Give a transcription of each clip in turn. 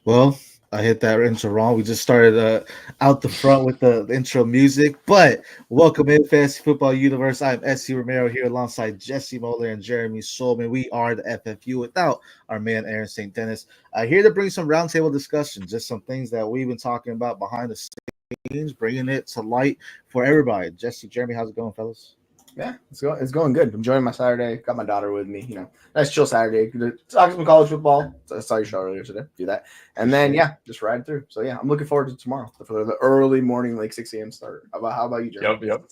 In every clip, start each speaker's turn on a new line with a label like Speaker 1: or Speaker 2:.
Speaker 1: Well, I hit that intro wrong. We just started out the front with the intro music. But welcome in Fantasy Football Universe. I'm SC Romero here alongside Jesse Moeller and Jeremy Solman. We are the FFU without our man Aaron St. Dennis. Here to bring some roundtable discussion, just some things that we've been talking about behind the scenes, bringing it to light for everybody. Jesse, Jeremy, how's it going, fellas?
Speaker 2: Yeah, it's going good. I'm enjoying my Saturday. Got my daughter with me. Nice chill Saturday. Talk some college football. I saw your show earlier today. Do that, and then just ride through. So yeah, I'm looking forward to tomorrow for the early morning, like 6 a.m. start. How about you, Jeremy?
Speaker 3: Yep.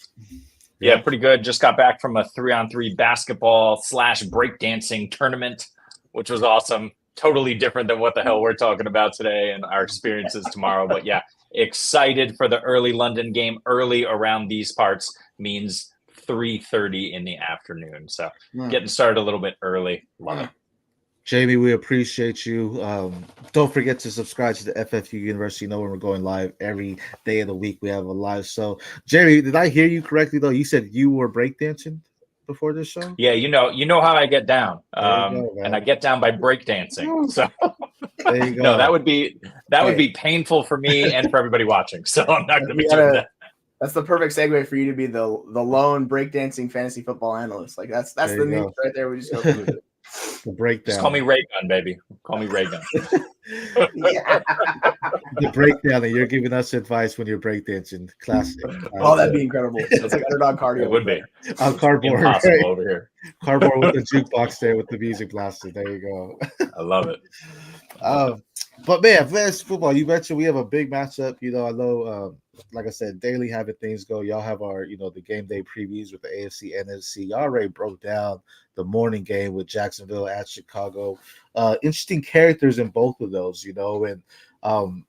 Speaker 3: Yeah, pretty good. Just got back from a 3-on-3 basketball / breakdancing tournament, which was awesome. Totally different than what the hell we're talking about today and our experiences tomorrow. But yeah, excited for the early London game. Early around these parts means 3:30 in the afternoon. So getting started a little bit early. Love it.
Speaker 1: Jamie, we appreciate you. Don't forget to subscribe to the FFU University. You know when we're going live every day of the week. We have a live. So, Jamie, did I hear you correctly though? You said you were breakdancing before this show?
Speaker 3: Yeah, you know how I get down. And I get down by breakdancing. So
Speaker 1: there you go.
Speaker 3: No, that would be painful for me and for everybody watching. So I'm not going to be doing that.
Speaker 2: That's the perfect segue for you to be the lone breakdancing fantasy football analyst. Like that's the news right there. We just go through it.
Speaker 1: The breakdown.
Speaker 3: Just call me Ray Gun, baby. Call me Ray Gun.
Speaker 1: The breakdown, and you're giving us advice when you're breakdancing. Classic.
Speaker 2: Oh, that'd be incredible. It's like underdog cardio.
Speaker 3: It would be.
Speaker 1: On cardboard.
Speaker 3: Impossible right? Over here.
Speaker 1: Cardboard with the jukebox there with the music blasted. There you go.
Speaker 3: I love it.
Speaker 1: But man, fantasy football, you mentioned we have a big matchup. I know, like I said, daily having things go. Y'all have our, the game day previews with the AFC, NFC. Y'all already broke down the morning game with Jacksonville at Chicago. Interesting characters in both of those, and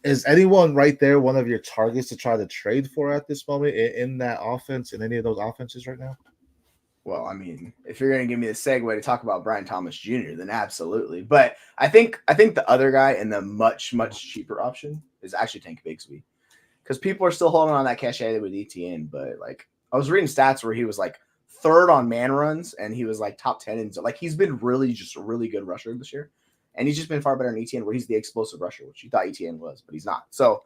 Speaker 1: is anyone right there one of your targets to try to trade for at this moment in that offense, in any of those offenses right now?
Speaker 2: Well, I mean, if you're going to give me the segue to talk about Brian Thomas Jr., then absolutely. But I think the other guy and the much, much cheaper option is actually Tank Bigsby, because people are still holding on that cachet with ETN. But like, I was reading stats where he was like third on man runs and he was like top 10. And so like, he's been really just a really good rusher this year. And he's just been far better than ETN, where he's the explosive rusher, which you thought ETN was, but he's not. So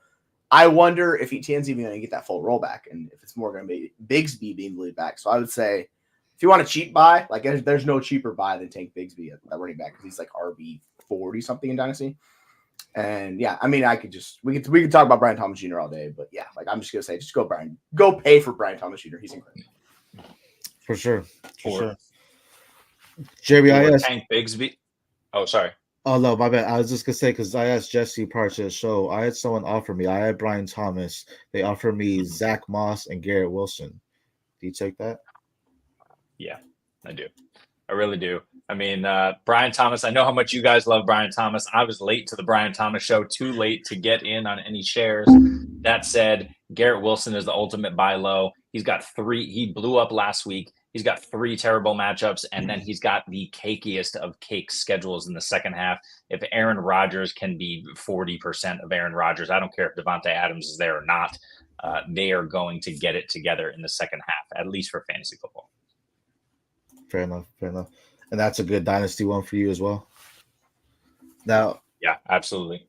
Speaker 2: I wonder if ETN's even going to get that full rollback and if it's more going to be Bigsby being the lead back. So I would say, if you want a cheap buy, like there's no cheaper buy than Tank Bigsby at running back, because he's like RB 40 something in Dynasty. And yeah, I mean, we could talk about Brian Thomas Jr. all day, but yeah, like I'm just gonna say, just go pay for Brian Thomas Jr. He's incredible.
Speaker 1: For sure. Jeremy, I asked
Speaker 3: Tank Bigsby. Oh, sorry.
Speaker 1: Oh no, my bad. I was just gonna say, because I asked Jesse prior to the show, I had someone offer me. I had Brian Thomas. They offered me Zach Moss and Garrett Wilson. Do you take that?
Speaker 3: Yeah, I do. I really do. I mean, Brian Thomas, I know how much you guys love Brian Thomas. I was late to the Brian Thomas show, too late to get in on any shares. That said, Garrett Wilson is the ultimate buy low. He's got 3. He blew up last week. He's got 3 terrible matchups, and then he's got the cakiest of cake schedules in the second half. If Aaron Rodgers can be 40% of Aaron Rodgers, I don't care if Devontae Adams is there or not, they are going to get it together in the second half, at least for fantasy football.
Speaker 1: Fair enough. And that's a good dynasty one for you as well. Now,
Speaker 3: yeah, absolutely.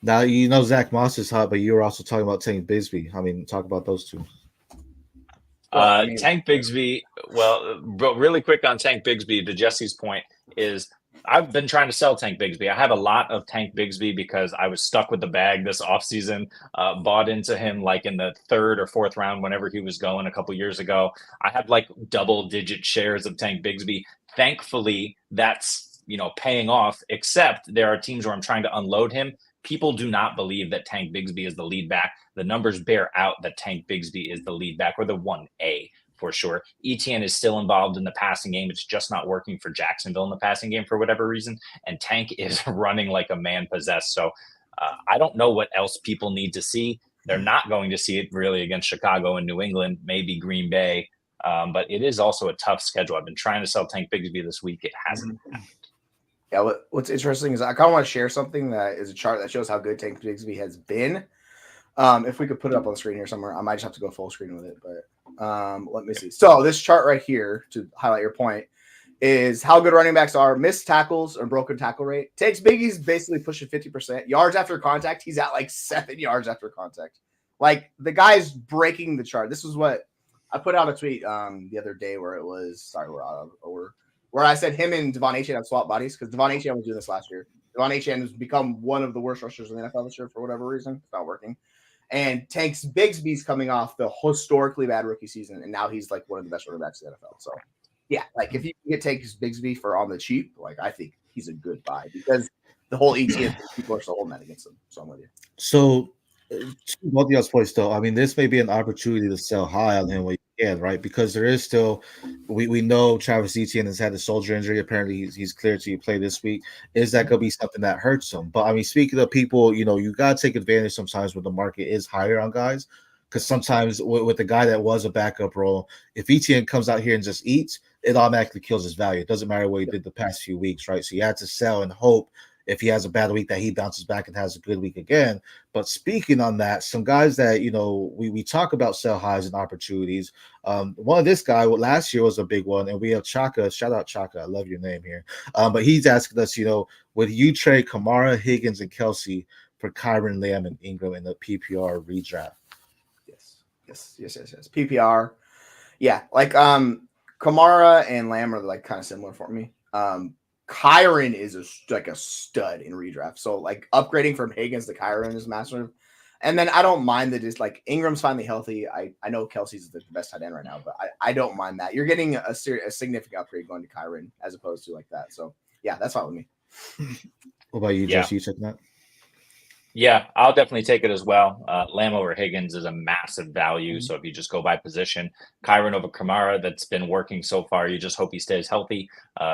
Speaker 1: Now, Zach Moss is hot, but you were also talking about Tank Bigsby. I mean, talk about those two.
Speaker 3: Tank Bigsby, but really quick on Tank Bigsby, to Jesse's point, is I've been trying to sell Tank Bigsby. I have a lot of Tank Bigsby because I was stuck with the bag this offseason, bought into him like in the 3rd or 4th round whenever he was going a couple years ago. I had like double-digit shares of Tank Bigsby. Thankfully, that's, paying off, except there are teams where I'm trying to unload him. People do not believe that Tank Bigsby is the lead back. The numbers bear out that Tank Bigsby is the lead back, or the 1A. For sure. ETN is still involved in the passing game. It's just not working for Jacksonville in the passing game for whatever reason. And Tank is running like a man possessed. So I don't know what else people need to see. They're not going to see it really against Chicago and New England, maybe Green Bay. But it is also a tough schedule. I've been trying to sell Tank Bigsby this week. It hasn't happened.
Speaker 2: Yeah, what's interesting is I kind of want to share something that is a chart that shows how good Tank Bigsby has been. If we could put it up on the screen here somewhere, I might just have to go full screen with it, but let me see. So this chart right here, to highlight your point, is how good running backs are, missed tackles or broken tackle rate. Takes Biggie's basically pushing 50%. Yards after contact, he's at like 7 yards after contact. Like the guy's breaking the chart. This was what I put out a tweet the other day where it was where I said him and Devon Achane have swapped bodies because Devon Achane was doing this last year. Devon Achane has become one of the worst rushers in the NFL this year for whatever reason. It's not working. And Tanks Bigsby's coming off the historically bad rookie season, and now he's like one of the best running backs in the NFL. So, yeah, like if you can get Tanks Bigsby for on the cheap, like I think he's a good buy because the whole ETN people are still holding that against him. So I'm with you.
Speaker 1: So, both y'all's points, though. I mean, this may be an opportunity to sell high on him when you can, right? Because there is still, we know Travis Etienne has had a shoulder injury. Apparently, he's cleared to play this week. Is that going to be something that hurts him? But I mean, speaking of people, you got to take advantage sometimes when the market is higher on guys. Because sometimes with the guy that was a backup role, if Etienne comes out here and just eats, it automatically kills his value. It doesn't matter what he did the past few weeks, right? So you had to sell and hope if he has a bad week that he bounces back and has a good week again. But speaking on that, some guys that, we talk about sell highs and opportunities. One of this guy, last year was a big one, and we have Chaka. Shout out Chaka. I love your name here. But he's asking us, would you trade Kamara, Higgins, and Kelsey for Kyron, Lamb, and Ingram in the PPR redraft?
Speaker 2: Yes. PPR. Yeah, like Kamara and Lamb are like kind of similar for me. Kyron is like a stud in redraft. So like upgrading from Higgins to Kyron is massive. And then I don't mind that just like Ingram's finally healthy. I know Kelsey's the best tight end right now, but I don't mind that. You're getting a significant upgrade going to Kyron as opposed to like that. So yeah, that's fine with me.
Speaker 1: What about you, Jesse? You checking that?
Speaker 3: Yeah, I'll definitely take it as well. Lamb over Higgins is a massive value. So if you just go by position, Kyron over Kamara, that's been working so far. You just hope he stays healthy.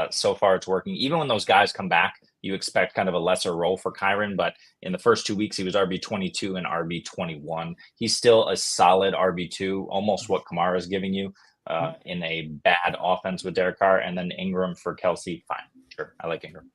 Speaker 3: So far, it's working. Even when those guys come back, you expect kind of a lesser role for Kyron. But in the first 2 weeks, he was RB22 and RB21. He's still a solid RB2, almost what Kamara is giving you in a bad offense with Derek Carr. And then Ingram for Kelsey, fine. Sure, I like Ingram.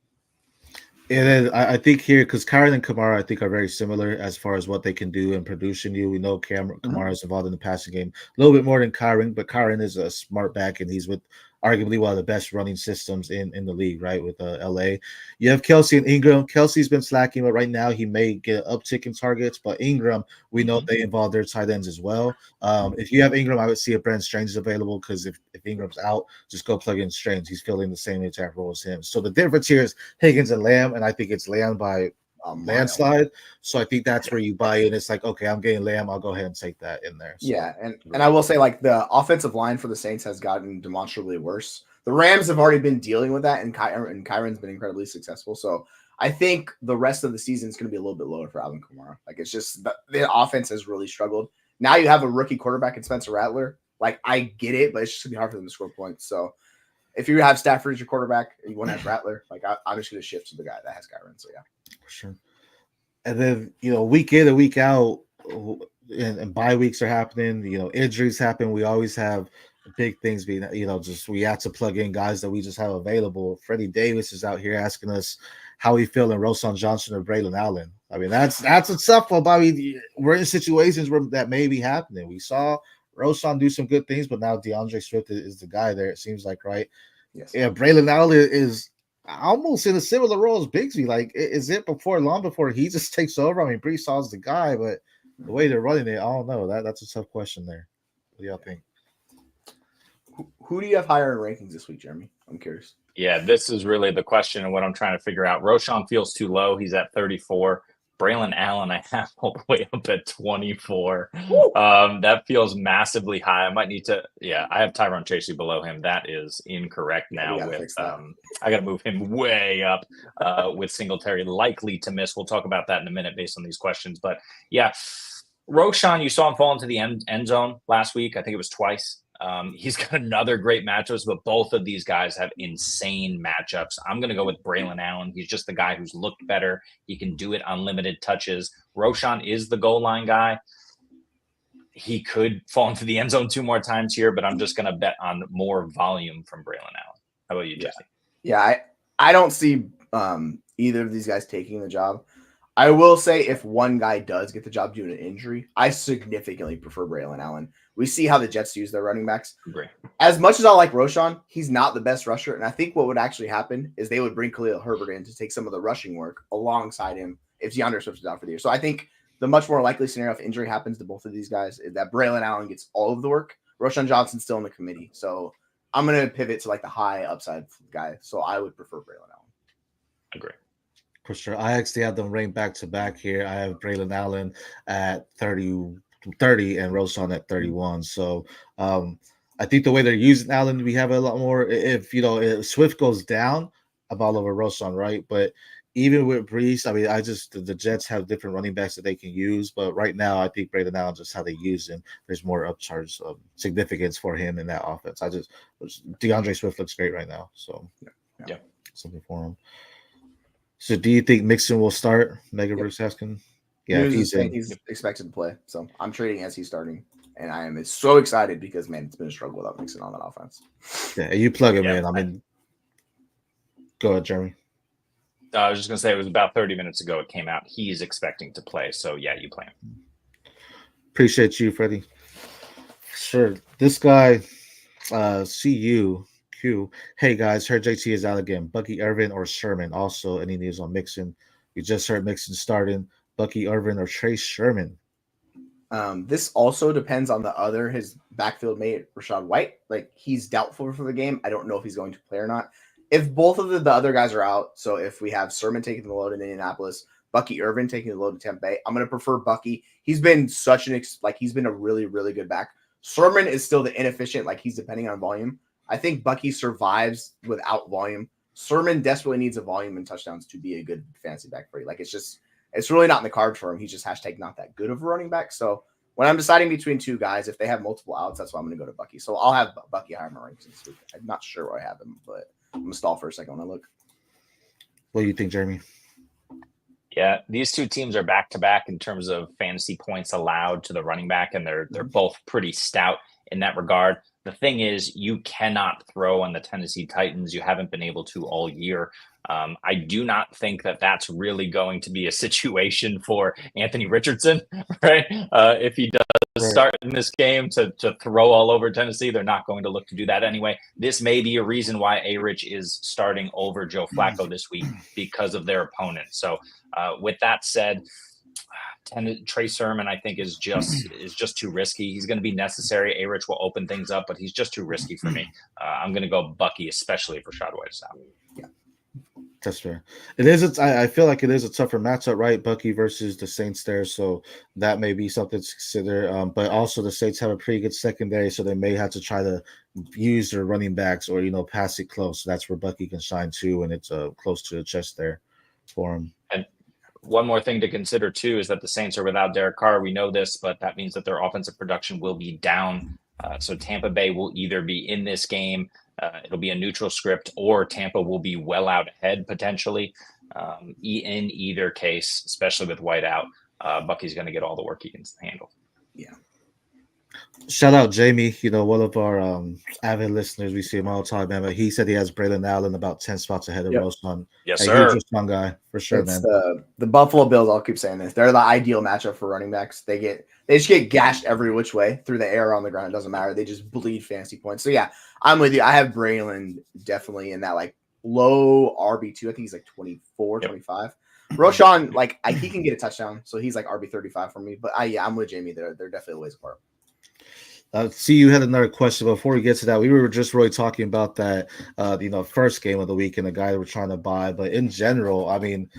Speaker 1: And then I think here, because Kyron and Kamara, I think, are very similar as far as what they can do in producing you. We know Kamara is involved in the passing game a little bit more than Kyron, but Kyron is a smart back, and he's with arguably one of the best running systems in the league, right, with LA. You have Kelsey and Ingram. Kelsey's been slacking, but right now he may get an uptick in targets. But Ingram, we know they involve their tight ends as well. If you have Ingram, I would see if Brent Strange is available because if Ingram's out, just go plug in Strange. He's filling the same exact role as him. So the difference here is Higgins and Lamb, and I think it's Lamb by landslide. So I think that's where you buy in. It's like, okay, I'm getting Lamb. I'll go ahead and take that in there. So,
Speaker 2: yeah, and I will say, like, the offensive line for the Saints has gotten demonstrably worse. The Rams have already been dealing with that, and Kyron's been incredibly successful. So I think the rest of the season is going to be a little bit lower for Alvin Kamara. Like, it's just the offense has really struggled. Now you have a rookie quarterback in Spencer Rattler. Like, I get it, but it's just going to be hard for them to score points. So if you have Stafford as your quarterback and you want to have Rattler, like, I'm just going to shift to the guy that has Kyron. So, yeah.
Speaker 1: For sure. And then, week in and week out, and bye weeks are happening, injuries happen. We always have big things being, just we have to plug in guys that we just have available. Freddie Davis is out here asking us how we feel in Roschon Johnson or Braylon Allen. I mean, that's a tough one. I mean, we're in situations where that may be happening. We saw Roschon do some good things, but now DeAndre Swift is the guy there, it seems like, right?
Speaker 2: Yes.
Speaker 1: Yeah, Braylon Allen is almost in a similar role as Bigsby. Like, is it long before he just takes over? I mean, Brees Hall's the guy, but the way they're running it, I don't know. That's a tough question there. What do y'all think?
Speaker 2: Who do you have higher in rankings this week, Jeremy? I'm curious.
Speaker 3: Yeah, this is really the question and what I'm trying to figure out. Roschon feels too low. He's at 34. Braylon Allen, I have all the way up at 24. That feels massively high. I might need to. Yeah, I have Tyrone Tracy below him. That is incorrect now. I got to move him way up with Singletary likely to miss. We'll talk about that in a minute based on these questions. But yeah, Roschon, you saw him fall into the end zone last week. I think it was twice. He's got another great matchups, but both of these guys have insane matchups. I'm going to go with Braylon Allen. He's just the guy who's looked better. He can do it on limited touches. Roschon is the goal line guy. He could fall into the end zone 2 more times here, but I'm just going to bet on more volume from Braylon Allen. How about you, Jesse?
Speaker 2: Yeah, I don't see either of these guys taking the job. I will say if one guy does get the job due to an injury, I significantly prefer Braylon Allen. We see how the Jets use their running backs.
Speaker 3: Agree.
Speaker 2: As much as I like Roshan, he's not the best rusher. And I think what would actually happen is they would bring Khalil Herbert in to take some of the rushing work alongside him if DeAndre Swift is out for the year. So I think the much more likely scenario if injury happens to both of these guys is that Braylon Allen gets all of the work. Roshan Johnson's still in the committee. So I'm going to pivot to like the high upside guy. So I would prefer Braylon Allen.
Speaker 3: Agree.
Speaker 1: For sure. I actually have them ranked back to back here. I have Braylon Allen at 30 and Roshan at 31. So I think the way they're using Allen, we have a lot more. If Swift goes down, I'm all over Roshan, right? But even with Brees, I mean, the Jets have different running backs that they can use. But right now, I think Braylon Allen, just how they use him, there's more upcharge significance for him in that offense. DeAndre Swift looks great right now. So
Speaker 3: yeah.
Speaker 1: Something for him. So do you think Mixon will start? Megaverse asking.
Speaker 2: Yeah, he's expected to play. So I'm trading as he's starting. And I am so excited because, man, it's been a struggle without Mixon on that offense.
Speaker 1: Yeah, you plug him in. I mean, go ahead, Jeremy.
Speaker 3: I was just going to say it was about 30 minutes ago it came out. He's expecting to play. So, yeah, you play him.
Speaker 1: Appreciate you, Freddie. Sure. This guy, CUQ. Hey, guys, heard JT is out again. Bucky Irvin or Sherman? Also, any news on Mixon? You just heard Mixon starting. Bucky Irvin or Trey Sherman?
Speaker 2: This also depends on his backfield mate, Rachaad White. Like, he's doubtful for the game. I don't know if he's going to play or not. If both of the other guys are out, so if we have Sermon taking the load in Indianapolis, Bucky Irvin taking the load in Tampa Bay, I'm going to prefer Bucky. He's been he's been a really, really good back. Sermon is still the inefficient, like he's depending on volume. I think Bucky survives without volume. Sermon desperately needs a volume and touchdowns to be a good fantasy back for you. Like, it's really not in the cards for him. He's just # not that good of a running back. So when I'm deciding between two guys, if they have multiple outs, that's why I'm going to go to Bucky. So I'll have Bucky higher in my rankings this week. I'm not sure where I have him, but I'm going to stall for a second when I look.
Speaker 1: What do you think, Jeremy?
Speaker 3: Yeah, these two teams are back-to-back in terms of fantasy points allowed to the running back, and they're both pretty stout in that regard. The thing is, you cannot throw on the Tennessee Titans. You haven't been able to all year. I do not think that that's really going to be a situation for Anthony Richardson, right? If he does start in this game to throw all over Tennessee, they're not going to look to do that anyway. This may be a reason why A-Rich is starting over Joe Flacco this week because of their opponent. So with that said, Trey Sermon, I think, is just too risky. He's going to be necessary. A-Rich will open things up, but he's just too risky for me. I'm going to go Bucky, especially if Rachaad White is out.
Speaker 1: Yeah, that's fair. It is. I feel like it is a tougher matchup, right? Bucky versus the Saints there, so that may be something to consider. But also the Saints have a pretty good secondary, so they may have to try to use their running backs or pass it close. So that's where Bucky can shine too, and it's close to the chest there for him.
Speaker 3: And one more thing to consider too is that the Saints are without Derek Carr. We know this, but that means that their offensive production will be down. So Tampa Bay will either be in this game, it'll be a neutral script, or Tampa will be well out ahead potentially. In either case, especially with White out, Bucky's going to get all the work he can handle.
Speaker 2: Yeah.
Speaker 1: Shout out Jamie, one of our avid listeners. We see him all the time, man. But he said he has Braylon Allen about 10 spots ahead of Roshan.
Speaker 3: Yes, sir.
Speaker 1: He's a strong guy for sure, man.
Speaker 2: The Buffalo Bills, I'll keep saying this. They're the ideal matchup for running backs. They just get gashed every which way through the air, on the ground. It doesn't matter. They just bleed fantasy points. So yeah, I'm with you. I have Braylon definitely in that like low RB2. I think he's like 24, 25. Roshan, he can get a touchdown, so he's like RB 35 for me. But I'm with Jamie. They're definitely ways apart.
Speaker 1: See, you had another question before we get to that. We were just really talking about that, first game of the week and the guy that we're trying to buy. But in general, I mean,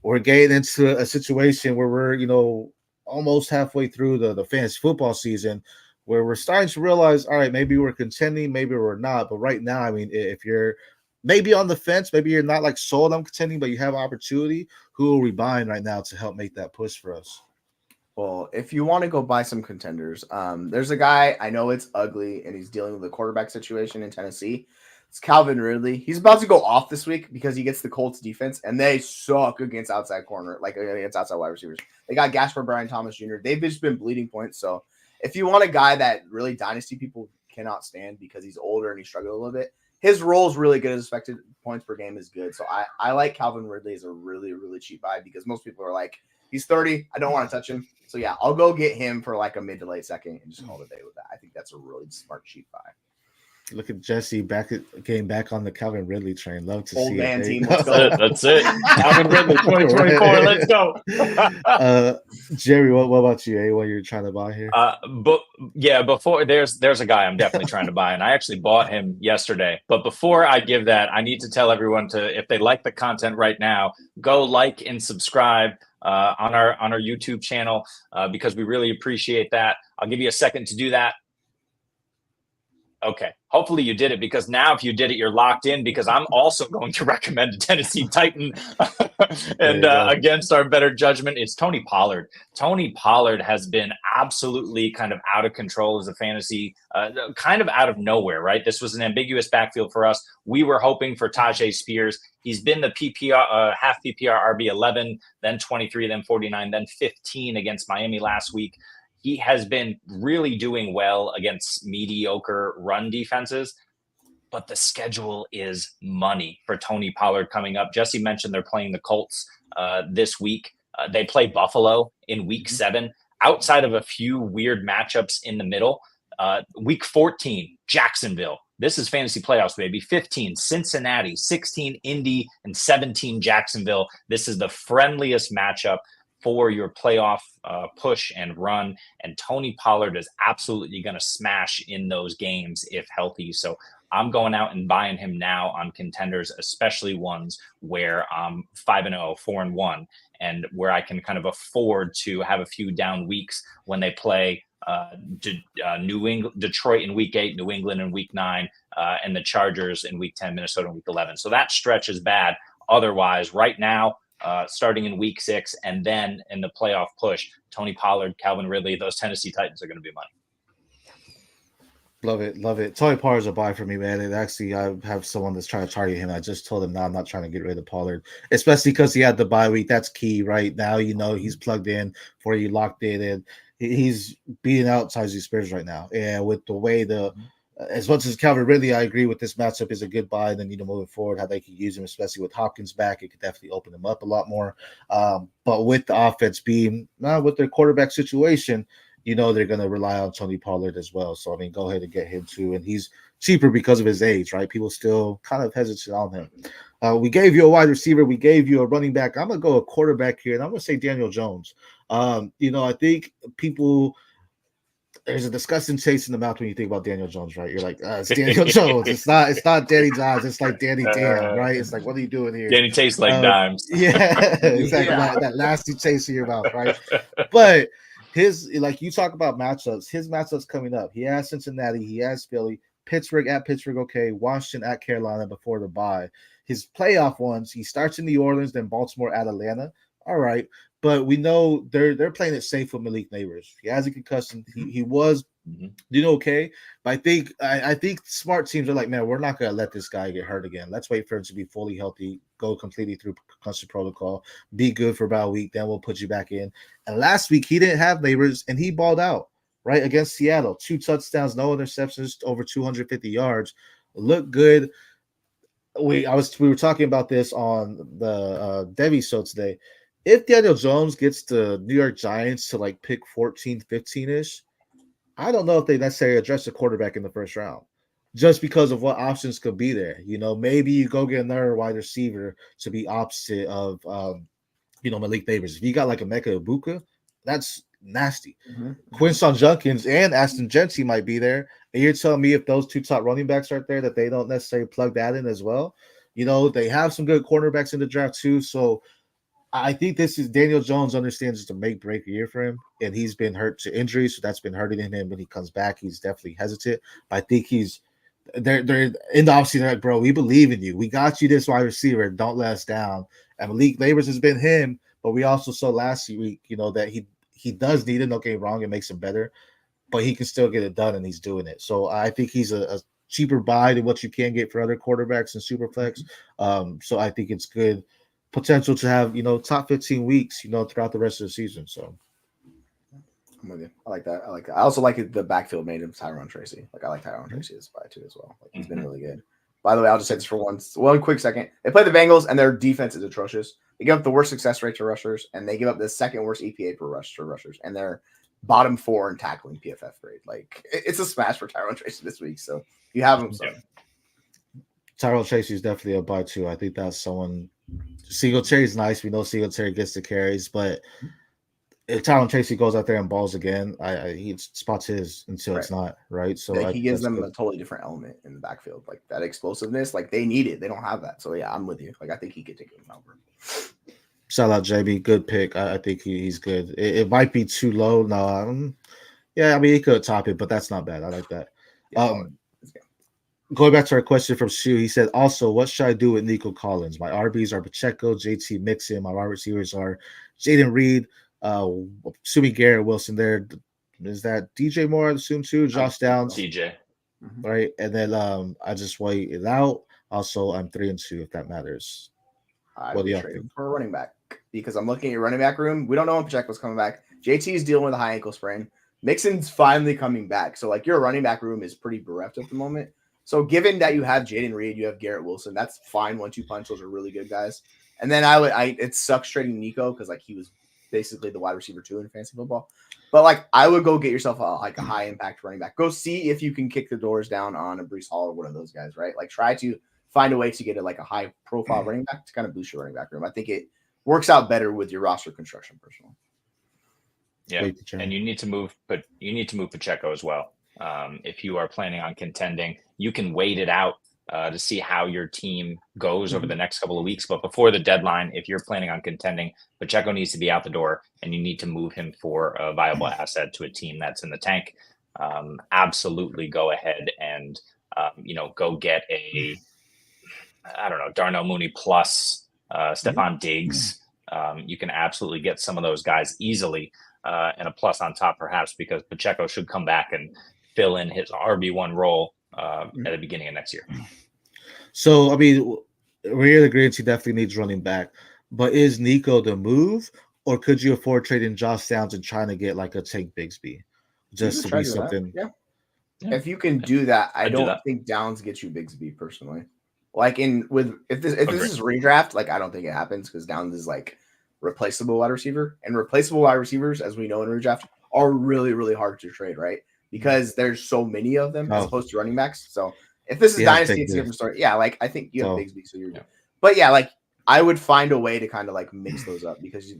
Speaker 1: we're getting into a situation where we're, almost halfway through the fantasy football season, where we're starting to realize, all right, maybe we're contending, maybe we're not. But right now, I mean, if you're maybe on the fence, maybe you're not like sold on contending, but you have opportunity, who are we buying right now to help make that push for us?
Speaker 2: Well, if you want to go buy some contenders, there's a guy, I know it's ugly, and he's dealing with a quarterback situation in Tennessee. It's Calvin Ridley. He's about to go off this week because he gets the Colts defense, and they suck against outside corner, like against outside wide receivers. They got gashed for Brian Thomas Jr. They've just been bleeding points. So if you want a guy that really dynasty people cannot stand because he's older and he struggled a little bit, his role is really good. His expected points per game is good. So I like Calvin Ridley as a really, really cheap buy because most people are like, He's 30. I don't want to touch him. So yeah, I'll go get him for like a mid to late second and just call it a day with that. I think that's a really smart cheap buy.
Speaker 1: Look at Jesse getting back on the Calvin Ridley train. Love to
Speaker 2: Old
Speaker 1: see
Speaker 2: man
Speaker 1: it.
Speaker 2: team. Let's go.
Speaker 3: That's it. Calvin Ridley, 2024. Let's go.
Speaker 1: Jerry, what about you? Anyone you're trying to buy here?
Speaker 3: But yeah, before there's a guy I'm definitely trying to buy, and I actually bought him yesterday. But before I give that, I need to tell everyone to, if they like the content right now, go like and subscribe on our YouTube channel because we really appreciate that. I'll give you a second to do that. Okay. Hopefully you did it, because now if you did it, you're locked in, because I'm also going to recommend a Tennessee Titan. And against our better judgment, it's Tony Pollard. Tony Pollard has been absolutely kind of out of control as a fantasy, kind of out of nowhere, right? This was an ambiguous backfield for us. We were hoping for Tajay Spears. He's been the PPR, half PPR RB 11, then 23, then 49, then 15 against Miami last week. He has been really doing well against mediocre run defenses, but the schedule is money for Tony Pollard coming up. Jesse mentioned they're playing the Colts this week. They play Buffalo in week 7. Outside of a few weird matchups in the middle, week 14, Jacksonville. This is fantasy playoffs, baby. 15, Cincinnati, 16, Indy, and 17, Jacksonville. This is the friendliest matchup for your playoff push and run. And Tony Pollard is absolutely going to smash in those games if healthy. So I'm going out and buying him now on contenders, especially ones where I'm 5-0, 4-1, and where I can kind of afford to have a few down weeks when they play New England, Detroit in week 8, New England in week 9, and the Chargers in week 10, Minnesota in week 11. So that stretch is bad. Otherwise, right now, starting in week 6, and then in the playoff push, Tony Pollard, Calvin Ridley, those Tennessee Titans are going to be money.
Speaker 1: Love it, love it. Tony Pollard's a buy for me, man. And actually, I have someone that's trying to target him. I just told him, no, I'm not trying to get rid of Pollard, especially because he had the bye week. That's key right now. You know, he's plugged in before you locked in, and he's beating out Tajay Spears right now. And with the way as much as Calvin Ridley, I agree with this matchup is a good buy. And then, moving forward, how they could use him, especially with Hopkins back, it could definitely open him up a lot more. But with the offense being with their quarterback situation, they're going to rely on Tony Pollard as well. So, go ahead and get him too. And he's cheaper because of his age, right? People still kind of hesitant on him. We gave you a wide receiver. We gave you a running back. I'm going to go a quarterback here, and I'm going to say Daniel Jones. I think people – there's a disgusting taste in the mouth when you think about Daniel Jones, right? You're like, it's Daniel Jones. It's not Danny Dimes. It's like Danny Dam, right? It's like, what are you doing here?
Speaker 3: Danny tastes like dimes.
Speaker 1: Yeah, exactly.
Speaker 2: Yeah.
Speaker 1: That nasty taste in your mouth, right? But you talk about matchups, his matchups coming up. He has Cincinnati, he has Philly, Pittsburgh at Pittsburgh, okay, Washington at Carolina before the bye. His playoff ones, he starts in New Orleans, then Baltimore at Atlanta. All right. But we know they're playing it safe with Malik Neighbors. He has a concussion. He was doing okay. But I think smart teams are like, man, we're not gonna let this guy get hurt again. Let's wait for him to be fully healthy, go completely through concussion protocol, be good for about a week, then we'll put you back in. And last week he didn't have Neighbors and he balled out right against Seattle. 2 touchdowns, no interceptions, over 250 yards. Looked good. We were talking about this on the Devi show today. If Daniel Jones gets the New York Giants to like pick 14, 15-ish, I don't know if they necessarily address the quarterback in the first round just because of what options could be there. Maybe you go get another wide receiver to be opposite of, Malik Neighbors. If you got like a Emeka Ibuka, that's nasty. Quinshon Judkins and Aston Gentry might be there. And you're telling me if those 2 top running backs are there that they don't necessarily plug that in as well. They have some good cornerbacks in the draft too. So I think this is Daniel Jones understands it's a make-break year for him, and he's been hurt to injury, so that's been hurting him. And when he comes back, he's definitely hesitant. But I think they're in the offseason, they're like, bro, we believe in you. We got you this wide receiver. Don't let us down. And Malik Neighbors has been him, but we also saw last week, that he does need it. Don't get me wrong, it makes him better, but he can still get it done, and he's doing it. So I think he's a cheaper buy than what you can get for other quarterbacks in Superflex. So I think it's good potential to have, top 15 weeks, throughout the rest of the season. So
Speaker 2: I'm with you. I like that. I also like the backfield made him Tyrone Tracy. Like I like Tyrone Tracy as a buy too as well. Like he's been really good. By the way, I'll just say this for one quick second. They play the Bengals, and their defense is atrocious. They give up the worst success rate to rushers, and they give up the second worst EPA per rush to rushers, and they're bottom 4 in tackling PFF grade. Like, it's a smash for Tyrone Tracy this week. So you have him. So.
Speaker 1: Tyrone Tracy is definitely a buy too. I think that's someone. Singletary's nice. We know Singletary gets the carries, but if Tyrone Tracy goes out there and balls again, he spots his until it's not right. So
Speaker 2: like, he gives them a totally different element in the backfield, like that explosiveness. Like, they need it. They don't have that. So yeah, I'm with you. Like, I think he could take him over.
Speaker 1: Shout out JB, good pick. I think he's good. It might be too low. No, yeah, I mean he could top it, but that's not bad. I like that. Going back to our question from Shu, he said, also, what should I do with Nico Collins? My RBs are Pacheco, JT Mixon. My wide receivers are Jaden Reed, assuming Garrett Wilson there. Is that DJ Moore, I assume, too? Josh Downs.
Speaker 3: DJ.
Speaker 1: Right. And then I just wait it out. Also, I'm 3-2, if that matters.
Speaker 2: I would trade for a running back because I'm looking at your running back room. We don't know when Pacheco's coming back. JT's dealing with a high ankle sprain. Mixon's finally coming back. So, like, your running back room is pretty bereft at the moment. So given that you have Jaden Reed, you have Garrett Wilson, that's fine. 1-2 punch. Those are really good guys. And then it sucks trading Nico because, like, he was basically the wide receiver 2 in fantasy football. But, like, I would go get yourself a high impact running back. Go see if you can kick the doors down on a Breece Hall or one of those guys, right? Like, try to find a way to get a high profile running back to kind of boost your running back room. I think it works out better with your roster construction personally.
Speaker 3: Yeah. And you need to move Pacheco as well. If you are planning on contending, you can wait it out to see how your team goes over the next couple of weeks. But before the deadline, if you're planning on contending, Pacheco needs to be out the door, and you need to move him for a viable asset to a team that's in the tank. Absolutely go ahead and, go get Darnell Mooney plus Stephon Diggs. You can absolutely get some of those guys easily and a plus on top, perhaps, because Pacheco should come back and fill in his RB1 role at the beginning of next year.
Speaker 1: So, I mean, we're in agreement he definitely needs running back. But is Nico the move, or could you afford trading Josh Downs and trying to get like a Tank Bigsby? Just to be something.
Speaker 2: Yeah. If you can do that, I don't think Downs gets you Bigsby personally. Like if this is redraft, like I don't think it happens because Downs is like replaceable wide receiver, and replaceable wide receivers, as we know in redraft, are really, really hard to trade, right? Because there's so many of them as opposed to running backs. So if this is Dynasty, it's a different story. Yeah, like I think you have Bigsby, so you're good. But yeah, like I would find a way to kind of like mix those up because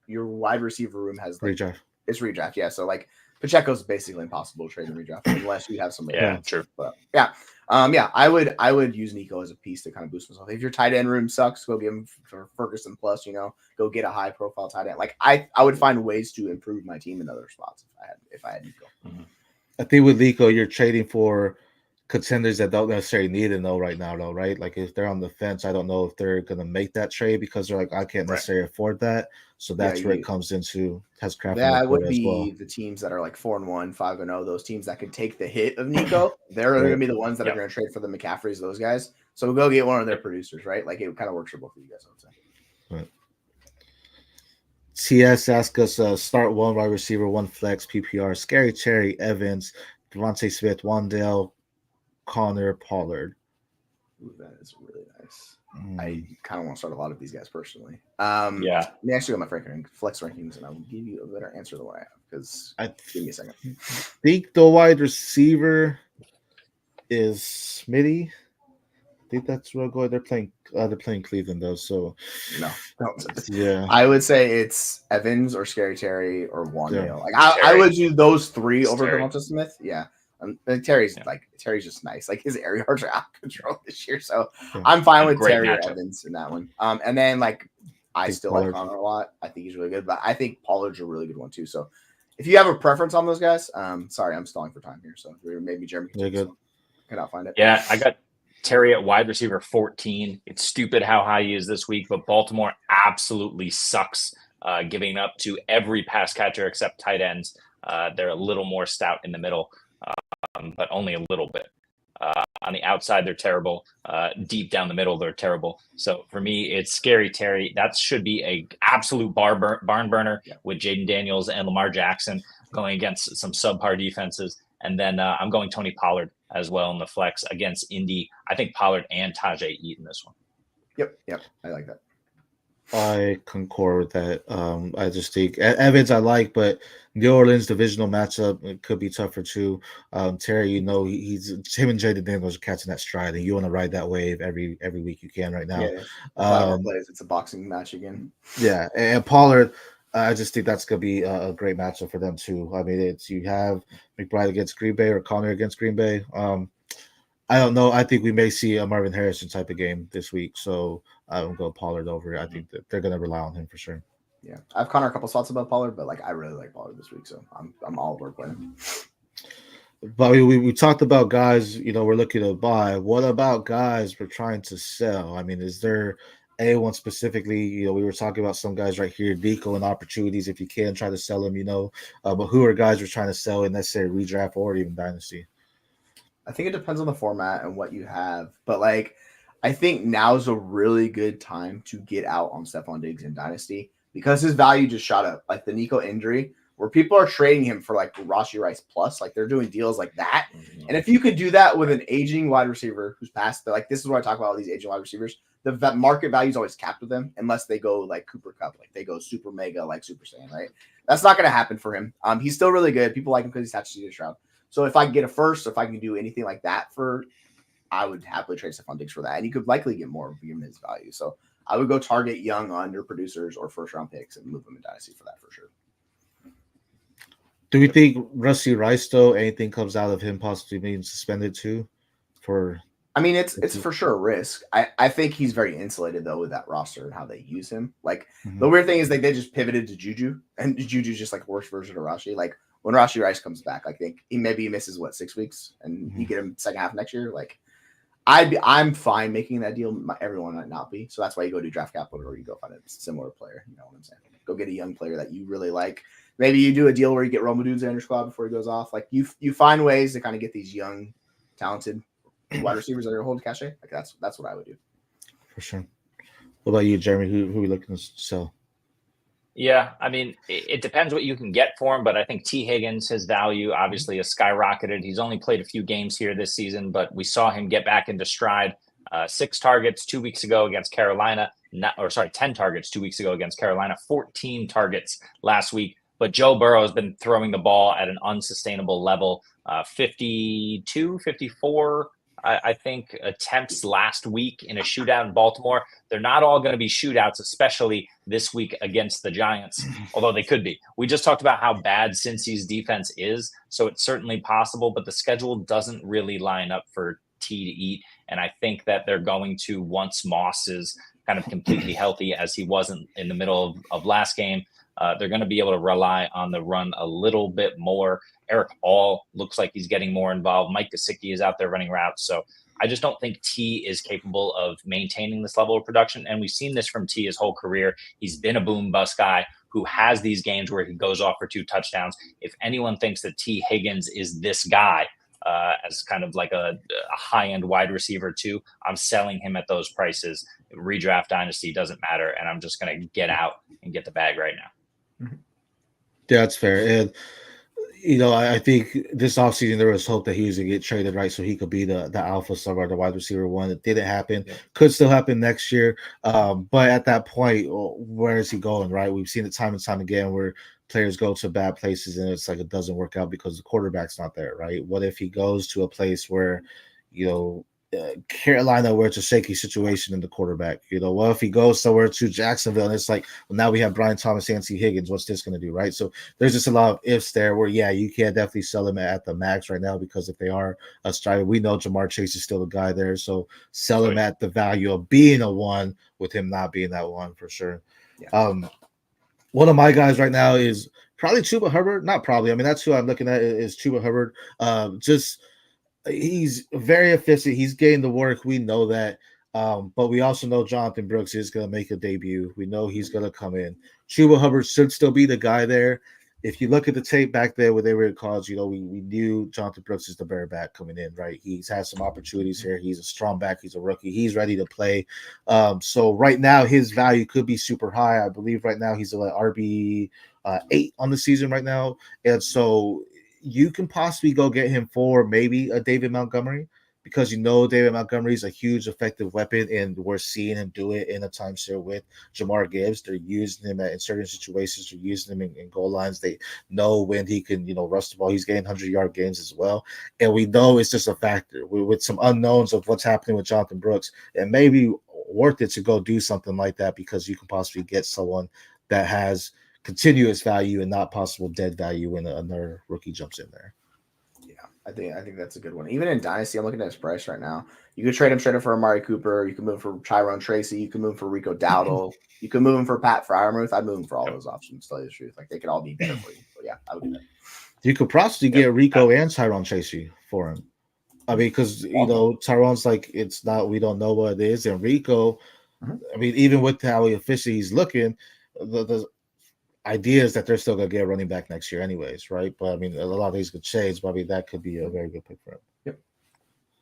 Speaker 2: your wide receiver room has like
Speaker 1: redraft.
Speaker 2: It's redraft, yeah. So like Pacheco's basically impossible to trade in redraft unless you have somebody.
Speaker 3: Yeah, true.
Speaker 2: But yeah. I would use Nico as a piece to kind of boost myself. If your tight end room sucks, go get him for Ferguson plus, go get a high profile tight end. Like I would find ways to improve my team in other spots if I had Nico.
Speaker 3: Mm-hmm.
Speaker 1: I think with Nico, you're trading for contenders that don't necessarily need to know right now, though, right? Like if they're on the fence, I don't know if they're gonna make that trade because they're like, I can't necessarily afford that. So that's where it comes into
Speaker 2: that would be the teams that are like 4-1, 5-0. Those teams that can take the hit of Nico, they're going to be the ones that are going to trade for the McCaffreys, those guys. So go get one of their producers, right? Like it kind of works for both of you guys. I would say.
Speaker 1: Right. TS asked us start one wide receiver, one flex PPR. Scary Terry, Evans, Devontae Smith, Wandale, Connor, Pollard.
Speaker 2: Ooh, that is really nice. I kind of want to start a lot of these guys personally.
Speaker 3: Yeah.
Speaker 2: Let me actually go my flex rankings, and I will give you a better answer than what I have. Because give me a second.
Speaker 1: I think the wide receiver is Smitty. I think that's where go. They're playing Cleveland though, so
Speaker 2: no.
Speaker 1: Yeah,
Speaker 2: I would say it's Evans or Scary Terry or Wandale. Yeah. Like I would do those three over Devonta Smith. Yeah. Terry's just nice. Like his air yards are out of control this year, so I'm fine with Terry or Evans in that one. And then like I still like Connor a lot. I think he's really good, but I think Pollard's a really good one too. So if you have a preference on those guys, sorry, I'm stalling for time here. So maybe Jeremy cannot find it.
Speaker 3: Yeah, I got Terry at wide receiver 14. It's stupid how high he is this week, but Baltimore absolutely sucks, giving up to every pass catcher except tight ends. They're a little more stout in the middle. But only a little bit. On the outside, they're terrible. Deep down the middle, they're terrible. So for me, it's Scary Terry. That should be a absolute barn burner with Jaden Daniels and Lamar Jackson going against some subpar defenses. And then I'm going Tony Pollard as well in the flex against Indy. I think Pollard and Tajay eat in this one.
Speaker 2: Yep. I like that.
Speaker 1: I concur with that. I just think Evans I like, but New Orleans divisional matchup, it could be tougher too. Terry, he's him and Jaden Daniels are catching that stride, and you want to ride that wave every week you can right now.
Speaker 2: Yeah, a lot of our plays. It's a boxing match again.
Speaker 1: Yeah, and Pollard, I just think that's gonna be a great matchup for them too. I mean, you have McBride against Green Bay or Connor against Green Bay. I don't know. I think we may see a Marvin Harrison type of game this week, so I don't go Pollard over it. I think that they're going to rely on him for sure.
Speaker 2: Yeah, I've Connor a couple spots above Pollard, but I really like Pollard this week, so I'm all over playing.
Speaker 1: But we talked about guys, we're looking to buy. What about guys we're trying to sell? I mean, is there anyone specifically? We were talking about some guys right here, Deco and opportunities. If you can try to sell them, but who are guys we're trying to sell in necessary redraft or even dynasty?
Speaker 2: I think it depends on the format and what you have, but I think now's a really good time to get out on Stephon Diggs in Dynasty because his value just shot up. Like the Nico injury, where people are trading him for Rashee Rice plus, they're doing deals like that. Mm-hmm. And if you could do that with an aging wide receiver who's past, this is what I talk about all these aging wide receivers. The market value is always capped with them unless they go like Cooper Kupp, they go super mega like Super Saiyan, right? That's not going to happen for him. He's still really good. People like him because he's attached to CJ Stroud. So if I can get a first, if I can do anything like that I would happily trade Stephon Diggs for that. And you could likely get more given his value. So I would go target young under producers or first round picks and move them in Dynasty for that for sure.
Speaker 1: Do we think Rashee Rice, though, anything comes out of him possibly being suspended too?
Speaker 2: It's for sure a risk. I think he's very insulated though with that roster and how they use him. The weird thing is they just pivoted to Juju, and Juju's just a worse version of Rashee. When Rashee Rice comes back, I think he misses 6 weeks, and you get him second half next year. I'm fine making that deal. Everyone might not be, so that's why you go do draft capital or you go find a similar player. You know what I'm saying? Go get a young player that you really like. Maybe you do a deal where you get Romo Dudes in your squad before he goes off. You find ways to kind of get these young, talented wide receivers that are holding cachet. That's what I would do.
Speaker 1: For sure. What about you, Jeremy? Who are we looking to sell?
Speaker 3: Yeah, I mean, it depends what you can get for him, but I think T. Higgins, his value obviously has skyrocketed. He's only played a few games here this season, but we saw him get back into stride. 6 targets 2 weeks ago against Carolina, 10 targets 2 weeks ago against Carolina, 14 targets last week. But Joe Burrow has been throwing the ball at an unsustainable level, 52, 54, I think, attempts last week in a shootout in Baltimore. They're not all going to be shootouts, especially this week against the Giants, although they could be. We just talked about how bad Cincy's defense is, so it's certainly possible, but the schedule doesn't really line up for T to eat, and I think that they're going to, once Moss is kind of completely healthy, as he wasn't in the middle of last game, they're going to be able to rely on the run a little bit more. Eric All looks like he's getting more involved. Mike Gesicki is out there running routes. So I just don't think T is capable of maintaining this level of production. And we've seen this from T his whole career. He's been a boom bust guy who has these games where he goes off for 2 touchdowns. If anyone thinks that T Higgins is this guy as kind of like a high-end wide receiver too, I'm selling him at those prices. Redraft Dynasty doesn't matter. And I'm just going to get out and get the bag right now.
Speaker 1: Yeah, that's fair. And I think this offseason there was hope that he was going to get traded, right? So he could be the alpha star or the wide receiver one. It didn't happen. Yeah. Could still happen next year. But at that point, where is he going, right? We've seen it time and time again where players go to bad places and it's it doesn't work out because the quarterback's not there, right? What if he goes to a place where, Carolina, where it's a shaky situation in the quarterback? What if he goes somewhere to Jacksonville and it's now we have Brian Thomas and T. Higgins. What's this going to do, right? So there's just a lot of ifs there where, you can't definitely sell him at the max right now because if they are a striker, we know Jamar Chase is still a guy there. So sell him at the value of being a one with him not being that one for sure. Yeah. One of my guys right now is probably Chuba Hubbard. Not probably. I mean, that's who I'm looking at is Chuba Hubbard. He's very efficient. He's getting the work. We know that. But we also know Jonathan Brooks is going to make a debut. We know he's going to come in. Chuba Hubbard should still be the guy there. If you look at the tape back there when they were in college, we knew Jonathan Brooks is the better back coming in, right? He's had some opportunities here. He's a strong back. He's a rookie. He's ready to play. So right now his value could be super high. I believe right now he's RB 8 on the season right now. And so you can possibly go get him for maybe a David Montgomery, because David Montgomery is a huge effective weapon, and we're seeing him do it in a timeshare with Jamar Gibbs. They're using him in certain situations. They're using him in goal lines. They know when he can, rush the ball. He's getting 100-yard games as well. And we know it's just a factor with some unknowns of what's happening with Jonathan Brooks. It may be worth it to go do something like that, because you can possibly get someone that has continuous value and not possible dead value when another rookie jumps in there.
Speaker 2: I think that's a good one. Even in Dynasty, I'm looking at his price right now. You could trade him straight up for Amari Cooper. You can move for Tyrone Tracy. You can move for Rico Dowdle. You can move him for Pat Fryermuth. I'd move him for all those options, to tell you the truth. Like, they could all be better for you. But yeah, I would do that.
Speaker 1: You could possibly get Rico and Tyrone Tracy for him. I mean, because Tyrone's like, it's not, we don't know what it is, and Rico, I mean, even with how efficient he's looking, the idea is that they're still going to get a running back next year anyways, right? But I mean, a lot of these could change, but I mean, that could be a very good pick for him.
Speaker 2: Yep.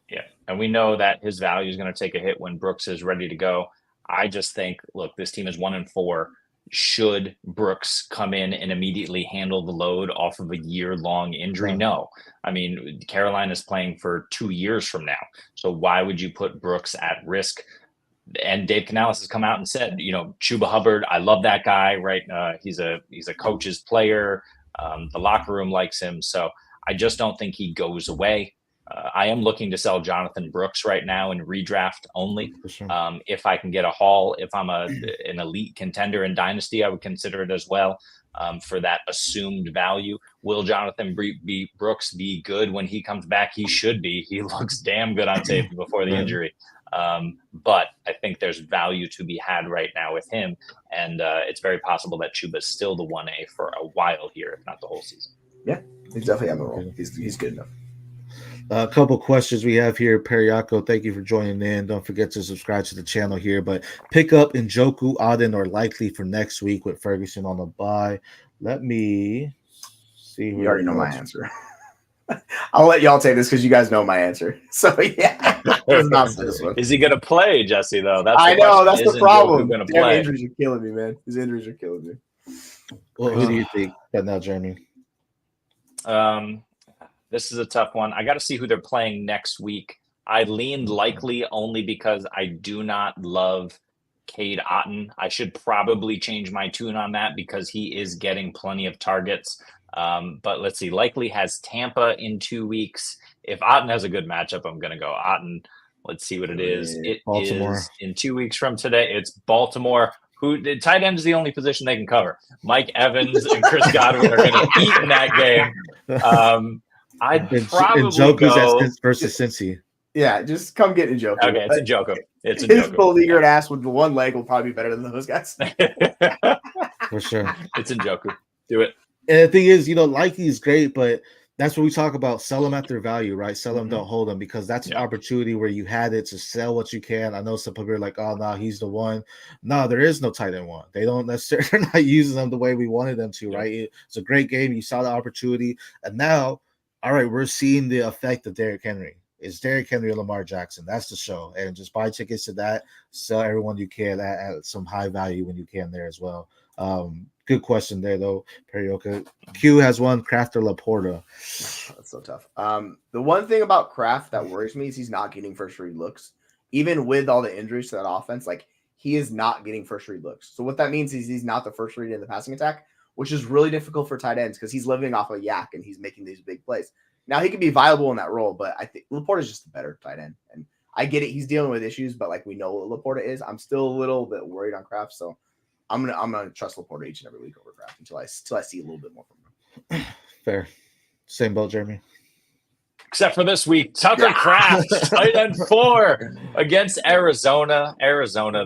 Speaker 3: Yeah. And we know that his value is going to take a hit when Brooks is ready to go. I just think, look, this team is 1-4. Should Brooks come in and immediately handle the load off of a year-long injury? No. I mean, Carolina is playing for 2 years from now. So why would you put Brooks at risk? And Dave Canales has come out and said, Chuba Hubbard, I love that guy, right? He's a coach's player. The locker room likes him. So I just don't think he goes away. I am looking to sell Jonathan Brooks right now in redraft only.
Speaker 1: Sure.
Speaker 3: If I can get a haul, if I'm an elite contender in Dynasty, I would consider it as well for that assumed value. Will Jonathan Brooks be good when he comes back? He should be. He looks damn good on tape before the injury. But I think there's value to be had right now with him. And it's very possible that Chuba is still the 1A for a while here, if not the whole season.
Speaker 2: Yeah, he's definitely on the roll. He's good enough.
Speaker 1: A couple questions we have here. Periaco, thank you for joining in. Don't forget to subscribe to the channel here. But pick up Njoku, Auden, or likely for next week with Ferguson on the bye. Let me see.
Speaker 2: You already know my answer. I'll let y'all take this because you guys know my answer. So yeah, this one.
Speaker 3: Is he going to play, Jesse? Though
Speaker 2: I know that's the problem.
Speaker 3: Damn,
Speaker 2: injuries are killing me, man. His injuries are killing me.
Speaker 1: Well, who do you think right now, Jeremy?
Speaker 3: This is a tough one. I got to see who they're playing next week. I leaned likely only because I do not love Cade Otton. I should probably change my tune on that because he is getting plenty of targets. But let's see. Likely has Tampa in 2 weeks. If Otton has a good matchup, I'm going to go Otton. Let's see what it is. It
Speaker 1: Baltimore.
Speaker 3: is in 2 weeks from today. It's Baltimore. Tight end is the only position they can cover. Mike Evans and Chris Godwin are going to eat in that game. I'd probably go
Speaker 1: versus Cincy.
Speaker 2: Yeah, just come get Njoku.
Speaker 3: Okay, it's Njoku. It's
Speaker 2: his beleaguered ass with the one leg will probably be better than those guys.
Speaker 1: For sure.
Speaker 3: It's Njoku. Do it.
Speaker 1: And the thing is, likely is great, but that's what we talk about. Sell them at their value, right? Sell them, don't hold them, because that's an opportunity where you had it to sell what you can. I know some people are like, oh, no, he's the one. No, there is no tight end one. They don't necessarily, they're not using them the way we wanted them to, right? It's a great game. You saw the opportunity. And now, all right, we're seeing the effect of Derrick Henry. It's Derrick Henry and Lamar Jackson. That's the show. And just buy tickets to that. Sell everyone you can at some high value when you can there as well. Good question there, though, Perioka. Q has one, Kraft or Laporta.
Speaker 2: That's so tough. The one thing about Kraft that worries me is he's not getting first read looks. Even with all the injuries to that offense, like, he is not getting first read looks. So what that means is he's not the first read in the passing attack, which is really difficult for tight ends because he's living off a yak and he's making these big plays. Now he can be viable in that role, but I think Laporta is just a better tight end. And I get it. He's dealing with issues, but like we know what Laporta is. I'm still a little bit worried on Kraft. So I'm gonna trust Laporta each and every week over Kraft until I see a little bit more from him.
Speaker 1: Fair. Same boat, Jeremy.
Speaker 3: Except for this week, Tucker Kraft, tight end 4 against Arizona. Arizona,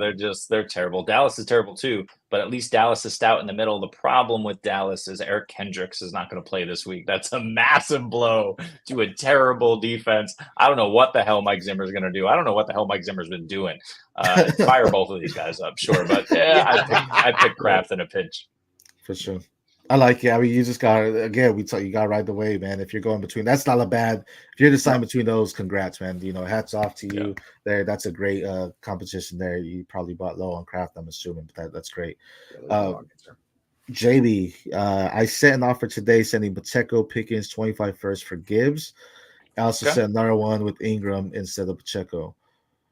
Speaker 3: they're terrible. Dallas is terrible too, but at least Dallas is stout in the middle. The problem with Dallas is Eric Kendricks is not going to play this week. That's a massive blow to a terrible defense. I don't know what the hell Mike Zimmer's going to do. I don't know what the hell Mike Zimmer's been doing. Fire both of these guys up, sure, but I pick Kraft in a pinch.
Speaker 1: For sure. I like it. I mean, you just got again. You got to ride the wave, man. If you're going between, that's not a bad. If you're deciding between those, congrats, man. Hats off to you there. That's a great competition there. You probably bought low on Kraft, I'm assuming, but that's great. JB, I sent an offer today sending Pacheco, Pickens, 25 first for Gibbs. I also
Speaker 3: Okay.
Speaker 1: sent another one with Ingram instead of Pacheco.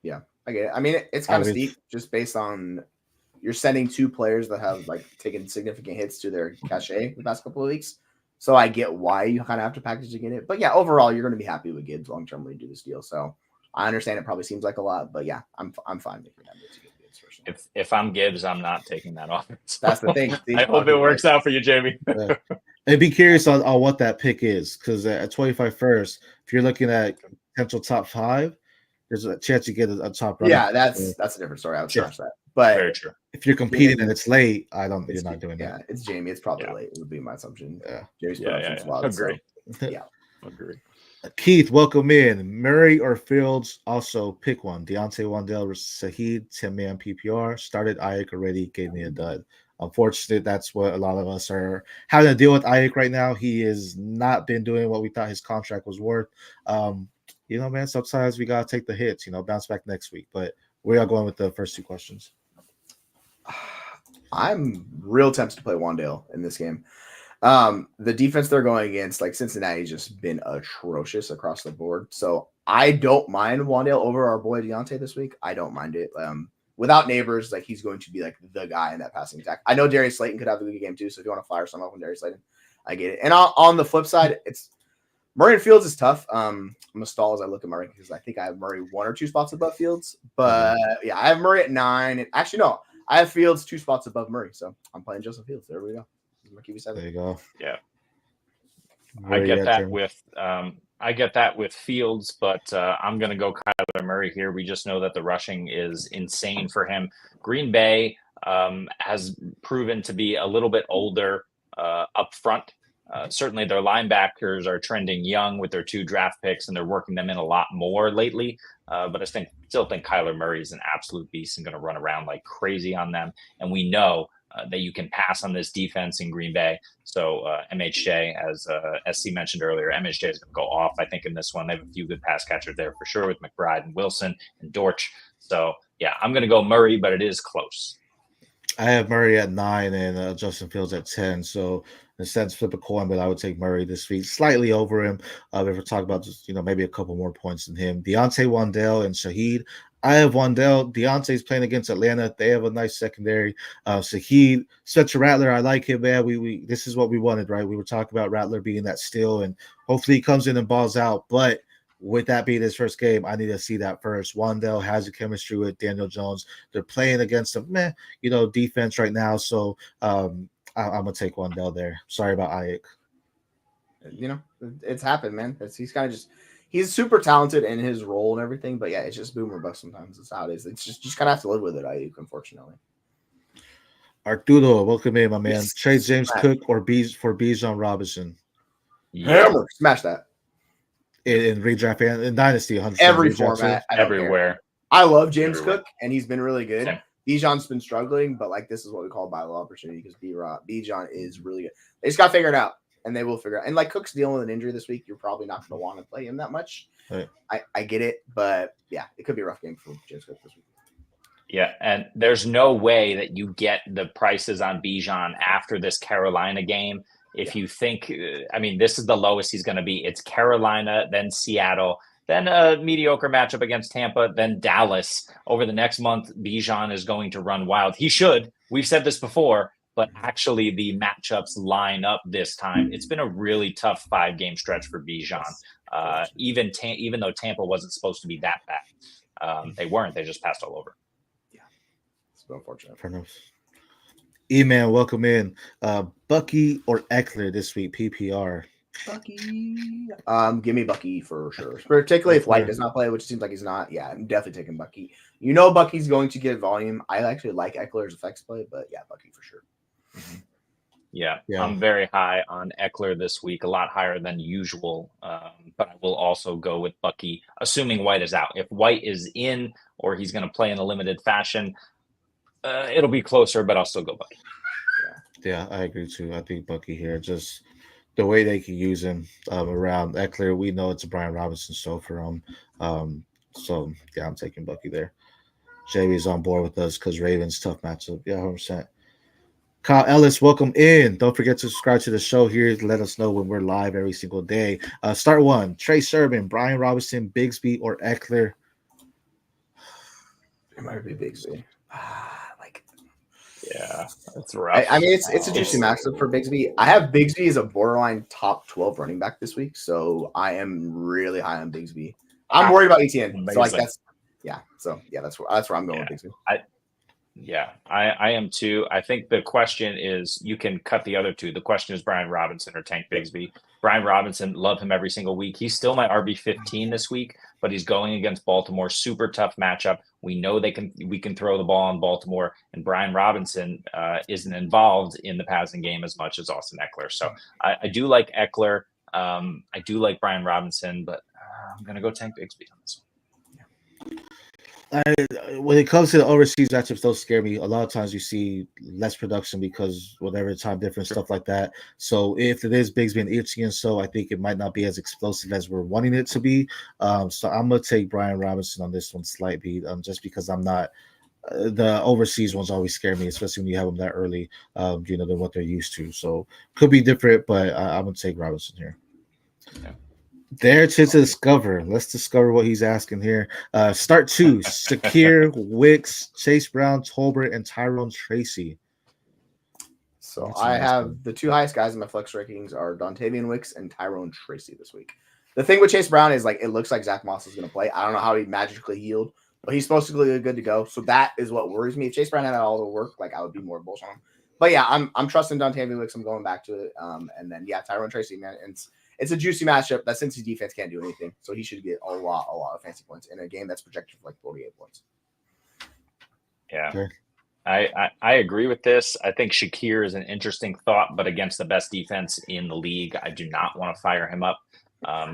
Speaker 2: Yeah, I get it. I mean, it's
Speaker 1: I
Speaker 2: kind of
Speaker 1: would-
Speaker 2: steep just based on you're sending two players that have like taken significant hits to their cachet the past couple of weeks. So I get why you kind of have to package to get it. But yeah, overall, you're going to be happy with Gibbs long term when you do this deal. So I understand it probably seems like a lot, but yeah, I'm fine making that move to get Gibbs personally.
Speaker 3: If I'm Gibbs, I'm not taking that offer.
Speaker 2: That's the thing. See,
Speaker 3: I hope it works out for you, Jamie.
Speaker 1: I'd be curious on what that pick is because at 25 first, if you're looking at potential top 5, there's a chance you get a top running.
Speaker 2: Yeah, that's a different story. I would trust that. But
Speaker 3: very true.
Speaker 1: If you're competing and it's late, you're not doing that.
Speaker 2: Yeah, it's Jamie. It's probably late. It would be my assumption.
Speaker 1: Yeah.
Speaker 2: Jamie's
Speaker 3: Agree.
Speaker 2: So, yeah.
Speaker 3: Agree.
Speaker 1: Keith, welcome in. Murray or Fields, also pick one. Deontay Wandale versus Saheed, 10-man PPR. Started Ayuk already, gave me a dud. Unfortunately, that's what a lot of us are having to deal with Ayuk right now. He has not been doing what we thought his contract was worth. Man, sometimes we got to take the hits, bounce back next week. But we are going with the first 2 questions.
Speaker 2: I'm real tempted to play Wandale in this game. The defense they're going against, like Cincinnati's just been atrocious across the board. So I don't mind Wandale over our boy Deontay this week. I don't mind it. Without Neighbors, like he's going to be like the guy in that passing attack. I know Darius Slayton could have a good game too. So if you want to fire someone up on Darius Slayton, I get it. And on the flip side, it's Murray and Fields is tough. I'm gonna stall as I look at my rankings because I think I have Murray 1 or 2 spots above Fields. But yeah, I have Murray at 9. And actually, no, I have Fields 2 spots above Murray. So I'm playing Justin Fields. There we go.
Speaker 1: There you go.
Speaker 3: Yeah. I get that with Fields, but I'm going to go Kyler Murray here. We just know that the rushing is insane for him. Green Bay has proven to be a little bit older up front. Certainly their linebackers are trending young with their 2 draft picks, and they're working them in a lot more lately. But I still think Kyler Murray is an absolute beast and going to run around like crazy on them. And we know that you can pass on this defense in Green Bay. So MHJ, as SC mentioned earlier, MHJ is going to go off, I think, in this one. They have a few good pass catchers there for sure with McBride and Wilson and Dortch. So, yeah, I'm going to go Murray, but it is close.
Speaker 1: I have Murray at 9 and Justin Fields at 10. So, in a sense, flip a coin, but I would take Murray this week, slightly over him. If we're talking about just, maybe a couple more points than him. Deontay, Wandale, and Shaheed. I have Wandale. Deontay's playing against Atlanta. They have a nice secondary. Shaheed, Spencer Rattler, I like him, man. We this is what we wanted, right? We were talking about Rattler being that steal, and hopefully he comes in and balls out. But with that being his first game, I need to see that first. Wandale has a chemistry with Daniel Jones. They're playing against a defense right now. So I'm gonna take Wandale there. Sorry about Ayuk.
Speaker 2: It's happened, man. He's kind of just he's super talented in his role and everything, but yeah, it's just boom or bust sometimes. That's how it is. It's just you just kind of have to live with it, Ayuk, unfortunately.
Speaker 1: Arturo, welcome in, my man.
Speaker 2: Yes.
Speaker 1: Trade James Cook or Bijan Robinson.
Speaker 2: Hammer, smash that.
Speaker 1: In redraft and in Dynasty, 100%.
Speaker 2: Every format,
Speaker 3: everywhere.
Speaker 2: I love James Cook, and he's been really good.
Speaker 3: Same.
Speaker 2: Bijan's been struggling, but like this is what we call buy low opportunity because Bijan is really good. They just got to figure it out, and they will figure it out. And like Cook's dealing with an injury this week, you're probably not going to want to play him that much.
Speaker 1: Right.
Speaker 2: I get it, but yeah, it could be a rough game for James Cook this week.
Speaker 3: Yeah, and there's no way that you get the prices on Bijan after this Carolina game. If you think, this is the lowest he's going to be. It's Carolina, then Seattle, then a mediocre matchup against Tampa, then Dallas. Over the next month, Bijan is going to run wild. He should. We've said this before, but actually the matchups line up this time. It's been a really tough 5-game stretch for Bijan. Even though Tampa wasn't supposed to be that bad. They weren't. They just passed all over.
Speaker 2: Yeah, it's unfortunate.
Speaker 1: Fair enough. E-Man, welcome in. Bucky or Eckler this week, PPR.
Speaker 2: Bucky. Give me Bucky for sure. Particularly if White does not play, which seems like he's not. Yeah, I'm definitely taking Bucky. Bucky's going to get volume. I actually like Eckler's effects play, but yeah, Bucky for sure.
Speaker 3: Mm-hmm. Yeah, I'm very high on Eckler this week, a lot higher than usual. But I will also go with Bucky, assuming White is out. If White is in or he's going to play in a limited fashion, it'll be closer, but I'll still go Bucky.
Speaker 1: Yeah, I agree too. I think Bucky here, just the way they can use him around Eckler. We know it's a Brian Robinson show for him. So, yeah, I'm taking Bucky there. JB's on board with us because Ravens tough matchup. Yeah, 100%. Kyle Ellis, welcome in. Don't forget to subscribe to the show here. Let us know when we're live every single day. Start one. Trey Sermon, Brian Robinson, Bigsby, or Eckler.
Speaker 2: It might be Bigsby.
Speaker 3: Yeah, that's rough.
Speaker 2: I mean, it's a juicy matchup for Bigsby. I have Bigsby as a borderline top 12 running back this week, so I am really high on Bigsby. I'm worried about ETN, so that's where I'm going with Bigsby.
Speaker 3: I am too. I think the question is, you can cut the other two. The question is Brian Robinson or Tank Bigsby. Brian Robinson, love him every single week. He's still my RB15 this week, but he's going against Baltimore. Super tough matchup. We know we can throw the ball on Baltimore, and Brian Robinson isn't involved in the passing game as much as Austin Eckler. So I do like Eckler. I do like Brian Robinson, but I'm going to go Tank Bigsby on this one.
Speaker 1: When it comes to the overseas matchups, those scare me. A lot of times you see less production because whatever time difference, stuff like that. So if it is Bigsby and Etienne, so I think it might not be as explosive as we're wanting it to be. So I'm gonna take Brian Robinson on this one slightly, just because I'm not. The overseas ones always scare me, especially when you have them that early. Than what they're used to. So could be different, but I'm gonna take Robinson here.
Speaker 3: Yeah.
Speaker 1: There to discover. Let's discover what he's asking here. Start two. Shakir, Wicks, Chase Brown, Tolbert, and Tyrone Tracy.
Speaker 2: So I have the two highest guys in my flex rankings are Dontavian Wicks and Tyrone Tracy this week. The thing with Chase Brown is it looks like Zach Moss is going to play. I don't know how he magically healed, but he's supposed to be good to go. So that is what worries me. If Chase Brown had all the work, I would be more bullish on him. But yeah, I'm trusting Dontavian Wicks. I'm going back to it. And then Tyrone Tracy, man, it's a juicy matchup. That Cincy defense can't do anything, so he should get a lot of fancy points in a game that's projected for 48 points.
Speaker 3: Yeah,
Speaker 1: okay.
Speaker 3: I agree with this. I think Shakir is an interesting thought, but against the best defense in the league, I do not want to fire him up.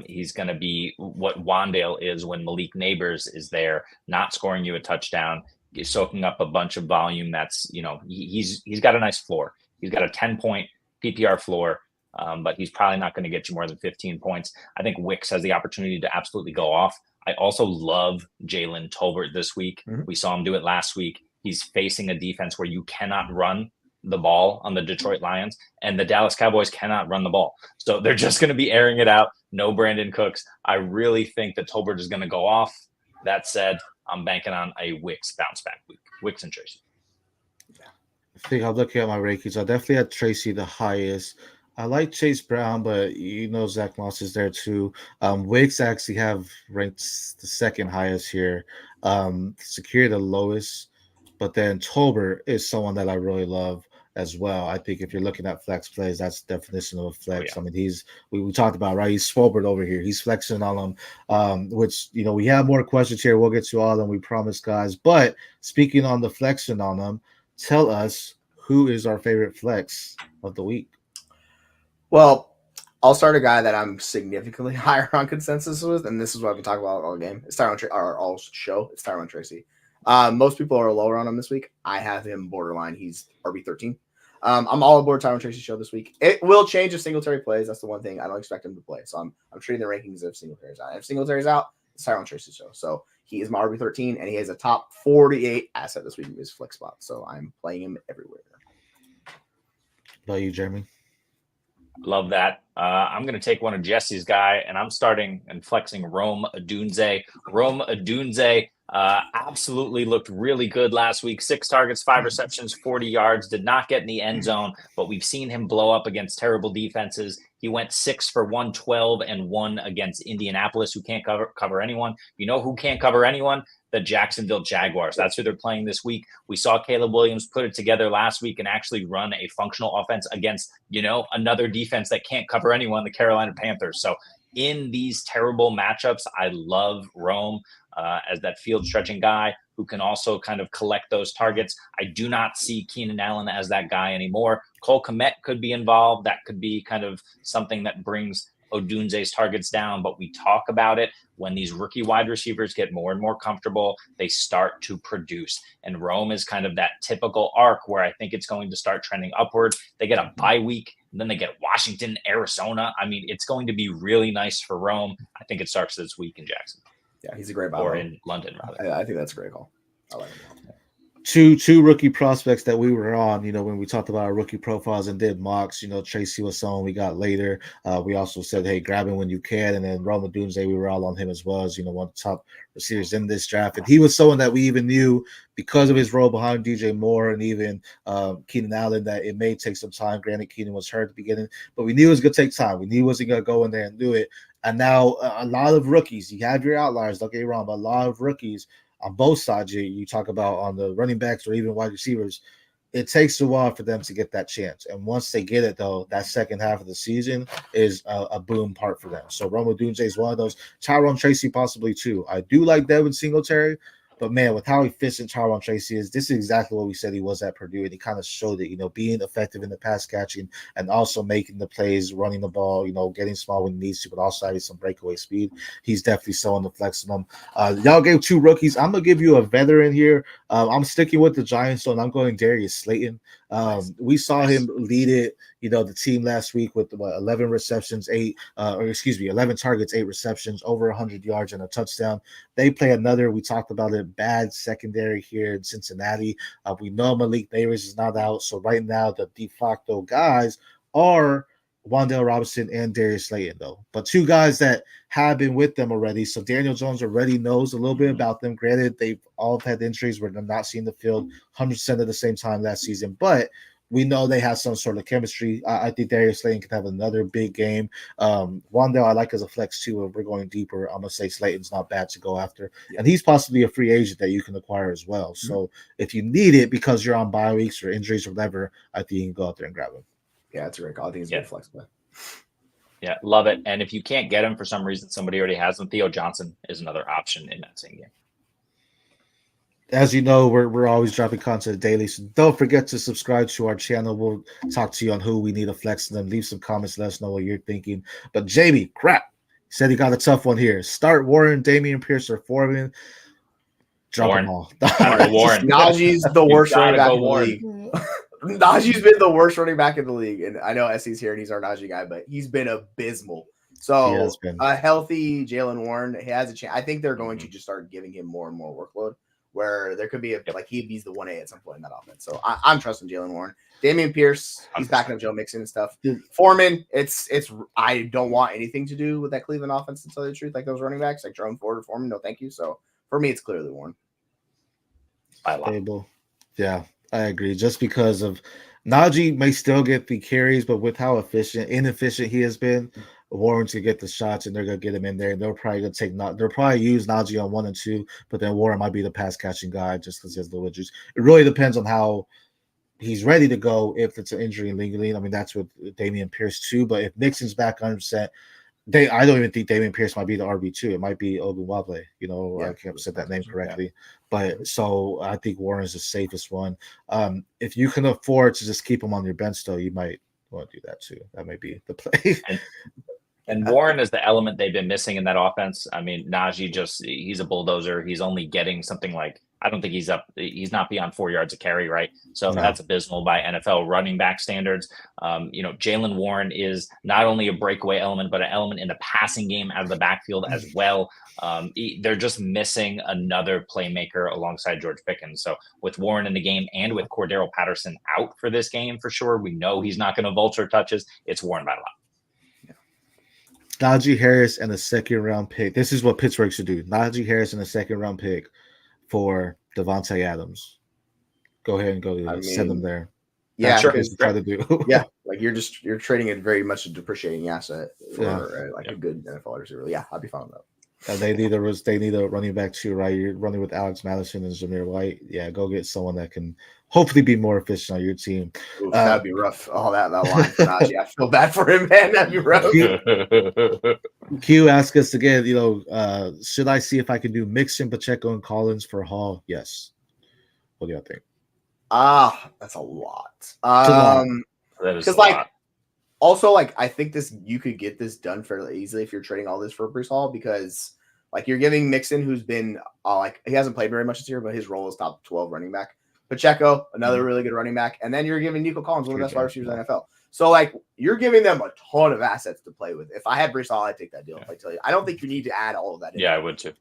Speaker 3: He's going to be what Wandale is when Malik Neighbors is there, not scoring you a touchdown, soaking up a bunch of volume. That's he's got a nice floor. He's got a 10-point PPR floor. But he's probably not going to get you more than 15 points. I think Wicks has the opportunity to absolutely go off. I also love Jalen Tolbert this week. Mm-hmm. We saw him do it last week. He's facing a defense where you cannot run the ball on the Detroit Lions, and the Dallas Cowboys cannot run the ball. So they're just going to be airing it out. No Brandon Cooks. I really think that Tolbert is going to go off. That said, I'm banking on a Wicks bounce back week. Wicks and Tracy.
Speaker 1: I think I'm looking at my rankings. I definitely had Tracy the highest. I like Chase Brown, but Zach Moss is there too. Wicks actually have ranked the second highest here. Secure the lowest, but then Tolbert is someone that I really love as well. I think if you're looking at flex plays, that's the definition of a flex. Oh, yeah. I mean, we talked about, right? He's Swolbert over here. He's flexing on him, which, we have more questions here. We'll get to all of them, we promise, guys. But speaking on the flexing on them, tell us who is our favorite flex of the week.
Speaker 2: Well, I'll start a guy that I'm significantly higher on consensus with, and this is what I've been talking about all game. It's Tyrone all show. It's Tyrone Tracy. Most people are lower on him this week. I have him borderline. He's RB13. I'm all aboard Tyrone Tracy's show this week. It will change if Singletary plays. That's the one thing I don't expect him to play. So I'm treating the rankings if Singletary's out. If Singletary's out, it's Tyrone Tracy's show. So he is my RB13, and he has a top 48 asset this week in his flex spot. So I'm playing him everywhere.
Speaker 1: How about you, Jeremy?
Speaker 3: Love that. I'm going to take one of Jesse's guy, and I'm starting and flexing Rome Odunze. Rome Odunze absolutely looked really good last week. 6 targets, 5 receptions, 40 yards. Did not get in the end zone, but we've seen him blow up against terrible defenses. He went 6 for 112 and 1 against Indianapolis, who can't cover anyone. You know who can't cover anyone? The Jacksonville Jaguars. That's who they're playing this week. We saw Caleb Williams put it together last week and actually run a functional offense against, another defense that can't cover anyone, the Carolina Panthers. So in these terrible matchups, I love Rome as that field stretching guy who can also kind of collect those targets. I do not see Keenan Allen as that guy anymore. Cole Kmet could be involved. That could be kind of something that brings Odunze's targets down, but we talk about it when these rookie wide receivers get more and more comfortable, they start to produce. And Rome is kind of that typical arc where I think it's going to start trending upward. They get a bye week, and then they get Washington, Arizona. I mean, it's going to be really nice for Rome. I think it starts this week in Jacksonville.
Speaker 2: Yeah, he's a great buy.
Speaker 3: Or in London, rather.
Speaker 2: I think that's a great call. I like him.
Speaker 1: two rookie prospects that we were on, when we talked about our rookie profiles and did mocks. Tracy was someone we got later. We also said, hey, grab him when you can. And then Roma Doomsday, we were all on him as well as, one of the top receivers in this draft. And he was someone that we even knew because of his role behind DJ Moore and even Keenan Allen that it may take some time. Granted, Keenan was hurt at the beginning, but we knew it was going to take time. We knew he wasn't going to go in there and do it. And now a lot of rookies, you have your outliers, don't get me wrong, but a lot of rookies on both sides, you talk about on the running backs or even wide receivers, it takes a while for them to get that chance. And once they get it, though, that second half of the season is a boom part for them. So Roma Doomsday is one of those. Tyrone Tracy possibly too. I do like Devin Singletary, but man, with how efficient Tyrone Tracy is, this is exactly what we said he was at Purdue, and he kind of showed it, being effective in the pass catching and also making the plays, running the ball, getting small when he needs to, but also having some breakaway speed. He's definitely showing the flex on him. Y'all gave two rookies. I'm going to give you a veteran here. I'm sticking with the Giants, and I'm going Darius Slayton. We saw him lead it, the team last week with 11 receptions, 11 targets, 8 receptions, over 100 yards and a touchdown. They play another, we talked about it, bad secondary here in Cincinnati. We know Malik Davis is not out. So right now the de facto guys are Wan'Dale Robinson and Darius Slayton, though. But two guys that have been with them already. So Daniel Jones already knows a little bit about them. Granted, they've all had injuries where they're not seeing the field 100% at the same time last season. But we know they have some sort of chemistry. I think Darius Slayton could have another big game. Wan'Dale I like as a flex too. If we're going deeper, I'm going to say Slayton's not bad to go after. And he's possibly a free agent that you can acquire as well. So if you need it because you're on bye weeks or injuries or whatever, I think you can go out there and grab him.
Speaker 2: Yeah, that's a great call. I think it's a good flex play.
Speaker 3: Yeah, love it. And if you can't get him for some reason, somebody already has him. Theo Johnson is another option in that same game.
Speaker 1: As you know, we're always dropping content daily, so don't forget to subscribe to our channel. We'll talk to you on who we need to flex them. Leave some comments, let us know what you're thinking. But JB, said he got a tough one here. Start Warren, Damian Pierce, or Foreman. Drop
Speaker 3: Warren.
Speaker 1: them all.
Speaker 3: Warren.
Speaker 2: Najee's the worst running back in the
Speaker 3: Warren.
Speaker 2: league. Najee's been the worst running back in the league, and I know SC's here and he's our Najee guy, but he's been abysmal. So a healthy Jalen Warren, he has a chance. I think they're going to just start giving him more and more workload, where there could be he's the 1A at some point in that offense. So I'm trusting Jalen Warren. Damian Pierce, he's backing up Joe Mixon and stuff. Foreman, it's I don't want anything to do with that Cleveland offense, to tell you the truth. Like those running backs, like Jerome Ford or Foreman, no thank you. So for me, it's clearly Warren.
Speaker 1: Stable. Yeah, I agree. Just because of Najee may still get the carries, but with how inefficient he has been, Warren's gonna get the shots and they're gonna get him in there. And they're probably gonna they'll probably use Najee on 1 and 2, but then Warren might be the pass catching guy just because he has the widgets. It really depends on how he's ready to go if it's an injury legally. I mean, that's with Damian Pierce too. But if Nixon's back 100%, I don't even think Damian Pierce might be the RB2. It might be Ogunwable. I can't say that name correctly. But so I think Warren's the safest one. If you can afford to just keep him on your bench, though, you might want to do that too. That may be the play.
Speaker 3: And Warren is the element they've been missing in that offense. I mean, Najee he's a bulldozer. He's only getting something like, I don't think he's not beyond 4 yards a carry, right? So that's abysmal by NFL running back standards. Jalen Warren is not only a breakaway element, but an element in the passing game out of the backfield as well. They're just missing another playmaker alongside George Pickens. So with Warren in the game and with Cordero Patterson out for this game for sure, we know he's not going to vulture touches. It's Warren by a lot.
Speaker 1: Najee Harris and a second-round pick. This is what Pittsburgh should do. Najee Harris and a second-round pick for Devontae Adams. Go ahead and go send them there.
Speaker 2: Yeah,
Speaker 1: sure. Try to do.
Speaker 2: Yeah, like you're trading it very much a depreciating asset for a good NFL receiver. Yeah, I'd be fine with that.
Speaker 1: They need a running back too, right? You're running with Alex Madison and Zamir White. Yeah, go get someone that can hopefully be more efficient on your team.
Speaker 2: Oof, that'd be rough. Oh, that line for Najee. I feel bad for him, man. That'd be rough.
Speaker 1: Q asked us again, should I see if I can do Mixon, Pacheco, and Collins for Hall? Yes. What do y'all think?
Speaker 2: That's a lot.
Speaker 3: Because
Speaker 2: also, I think you could get this done fairly easily if you're trading all this for Breece Hall, because you're giving Mixon, who's been he hasn't played very much this year, but his role is top 12 running back. Pacheco, another really good running back, and then you're giving Nico Collins one of the best wide receivers in the NFL. So you're giving them a ton of assets to play with. If I had Breece Hall, I'd take that deal. I tell you, I don't think you need to add all of that.
Speaker 3: Yeah, I would too.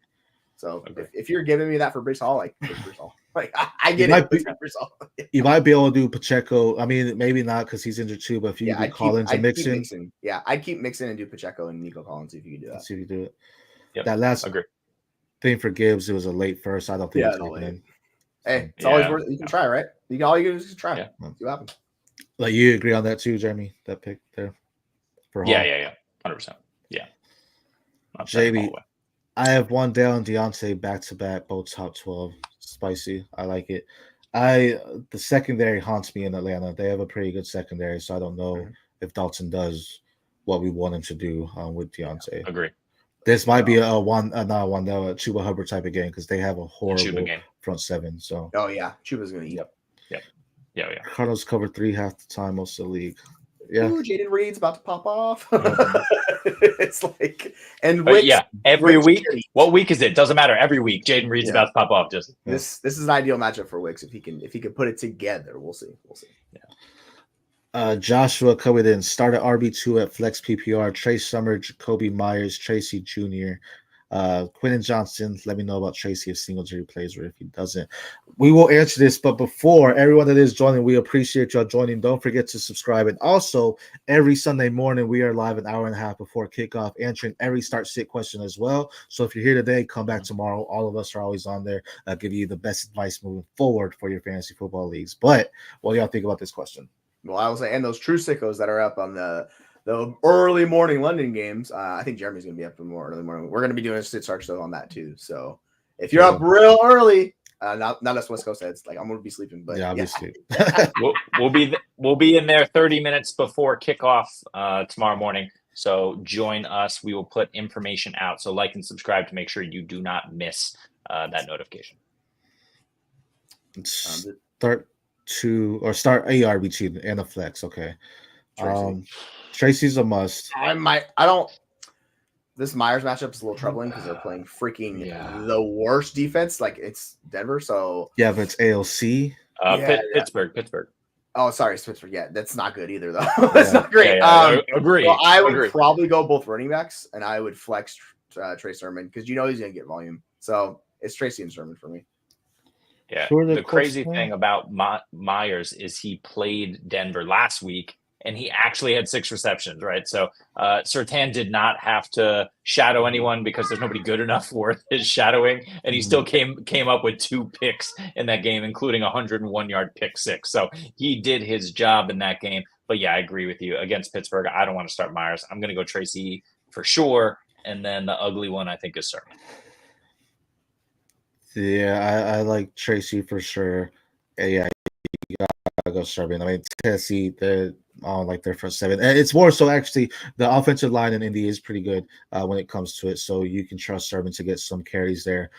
Speaker 2: So
Speaker 3: Okay.
Speaker 2: if you're giving me that for Brees Hall, like take Brees Hall. Like I get
Speaker 1: might
Speaker 2: it.
Speaker 1: be-
Speaker 2: Brees Hall.
Speaker 1: You might be able to do Pacheco. I mean, maybe not because he's injured too. But if you
Speaker 2: Yeah,
Speaker 1: do
Speaker 2: I'd
Speaker 1: Collins and
Speaker 2: keep
Speaker 1: Mixon,
Speaker 2: Mixon. Yeah, I'd keep Mixon and do Pacheco and Nico Collins if you could do that.
Speaker 1: let's see if you do it.
Speaker 3: Yep.
Speaker 1: That last
Speaker 3: Agree.
Speaker 1: thing for Gibbs, it was a late first. I don't think it's
Speaker 2: the
Speaker 1: happening.
Speaker 2: late. Hey, it's
Speaker 3: Yeah.
Speaker 2: always worth it. You can try, right? All you can do is try.
Speaker 3: Yeah.
Speaker 2: See what happens.
Speaker 1: Like you agree on that too, Jeremy? That pick there for Hall.
Speaker 3: Yeah. 100%. Yeah. Not
Speaker 1: JB,
Speaker 3: all the way.
Speaker 1: I have one down Deontay back to back, both top 12. Spicy. I like it. The secondary haunts me in Atlanta. They have a pretty good secondary, so I don't know if Dalton does what we want him to do with Deontay.
Speaker 3: Agree.
Speaker 1: This might be a Chuba Hubbard type of game because they have a horrible
Speaker 3: game.
Speaker 1: front seven. So
Speaker 2: Oh yeah, Chuba's gonna eat.
Speaker 3: Yeah.
Speaker 1: Cardinals cover 3 half the time most of the league. Yeah.
Speaker 2: Ooh, Jaden Reed's about to pop off.
Speaker 1: Yeah.
Speaker 2: It's like, and
Speaker 3: But
Speaker 2: Wicks,
Speaker 3: yeah, every
Speaker 2: Wicks
Speaker 3: week.
Speaker 2: can eat.
Speaker 3: What week is it? Doesn't matter. Every week, Jaden Reed's
Speaker 2: Yeah.
Speaker 3: about to pop off. Just
Speaker 2: This is an ideal matchup for Wicks if he can put it together. We'll see.
Speaker 1: Joshua coming in. Start at RB2 at Flex PPR. Trace Summer, Jacoby Myers, Tracy Jr., Quentin Johnson. Let me know about Tracy if Singletary plays or if he doesn't. We will answer this, but before everyone that is joining, we appreciate y'all joining. Don't forget to subscribe. And also, every Sunday morning, we are live an hour and a half before kickoff, answering every start-sit question as well. So if you're here today, come back tomorrow. All of us are always on there. I'll give you the best advice moving forward for your fantasy football leagues. But what do y'all think about this question?
Speaker 2: Well, I will say, and those true sickos that are up on the early morning London games. I think Jeremy's going to be up in more early morning. We're going to be doing a sit start show on that too. So if you're up real early, not us West Coast heads, like I'm going to be sleeping. But
Speaker 1: Yeah, obviously.
Speaker 3: we'll be in there 30 minutes before kickoff tomorrow morning. So join us. We will put information out. So like and subscribe to make sure you do not miss that notification.
Speaker 1: Start ARB2 and a flex. Okay.
Speaker 2: Tracy.
Speaker 1: Tracy's a must.
Speaker 2: This Myers matchup is a little troubling because they're playing freaking the worst defense. Like it's Denver. So
Speaker 1: yeah, but it's ALC.
Speaker 3: Pittsburgh.
Speaker 2: Oh, sorry, it's Pittsburgh. Yeah, that's not good either, though. That's not great.
Speaker 3: Agree.
Speaker 2: So I would probably go both running backs, and I would flex Trey Sermon because he's going to get volume. So it's Tracy and Sermon for me.
Speaker 3: Yeah. The crazy thing about Myers is he played Denver last week, and he actually had 6 receptions, right? So Surtain did not have to shadow anyone because there's nobody good enough worth his shadowing, and he still came up with 2 picks in that game, including a 101-yard pick 6. So he did his job in that game. But yeah, I agree with you. Against Pittsburgh, I don't want to start Myers. I'm going to go Tracy for sure, and then the ugly one I think is Sermon.
Speaker 1: Yeah, I like Tracy for sure. Yeah, you gotta go Sermon. I mean, Tennessee, they're on like their first 7. And it's more so actually the offensive line in Indy is pretty good when it comes to it. So you can trust Sermon to get some carries there.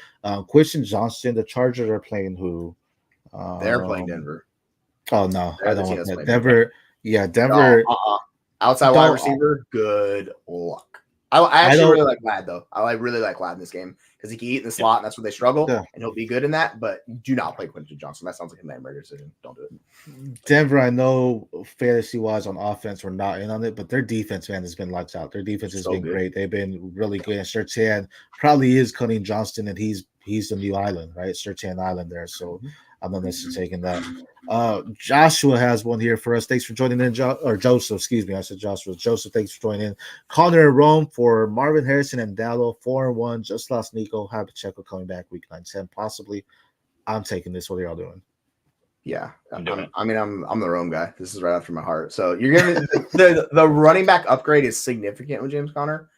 Speaker 1: Quentin Johnson, the Chargers are playing who?
Speaker 2: They're playing Denver.
Speaker 1: Oh no,
Speaker 2: They're
Speaker 1: I don't want that.
Speaker 2: Denver.
Speaker 1: Denver.
Speaker 2: Outside wide receiver, good luck. I actually really like Ladd though. I really like Ladd in this game because he can eat in the slot, and that's where they struggle, and he'll be good in that. But do not play Quentin Johnson. That sounds like a nightmare decision. Don't do it.
Speaker 1: Denver, I know fantasy wise on offense, we're not in on it, but their defense, man, has been lights out. Their defense has been great. They've been really good. And Surtain probably is Cunning Johnston, and he's the new island, right? Surtain Island there. So I'm not necessarily taking that. Joshua has one here for us. Thanks for joining in, Joseph. Excuse me, I said Joshua. Joseph, thanks for joining in. Connor and Rome for Marvin Harrison and Dallo, 4-1. Just lost Nico. Have Pacheco coming back week 9-10, possibly. I'm taking this. What are y'all doing?
Speaker 2: Yeah, I'm the Rome guy. This is right after my heart. So you're giving the running back upgrade is significant with James Conner.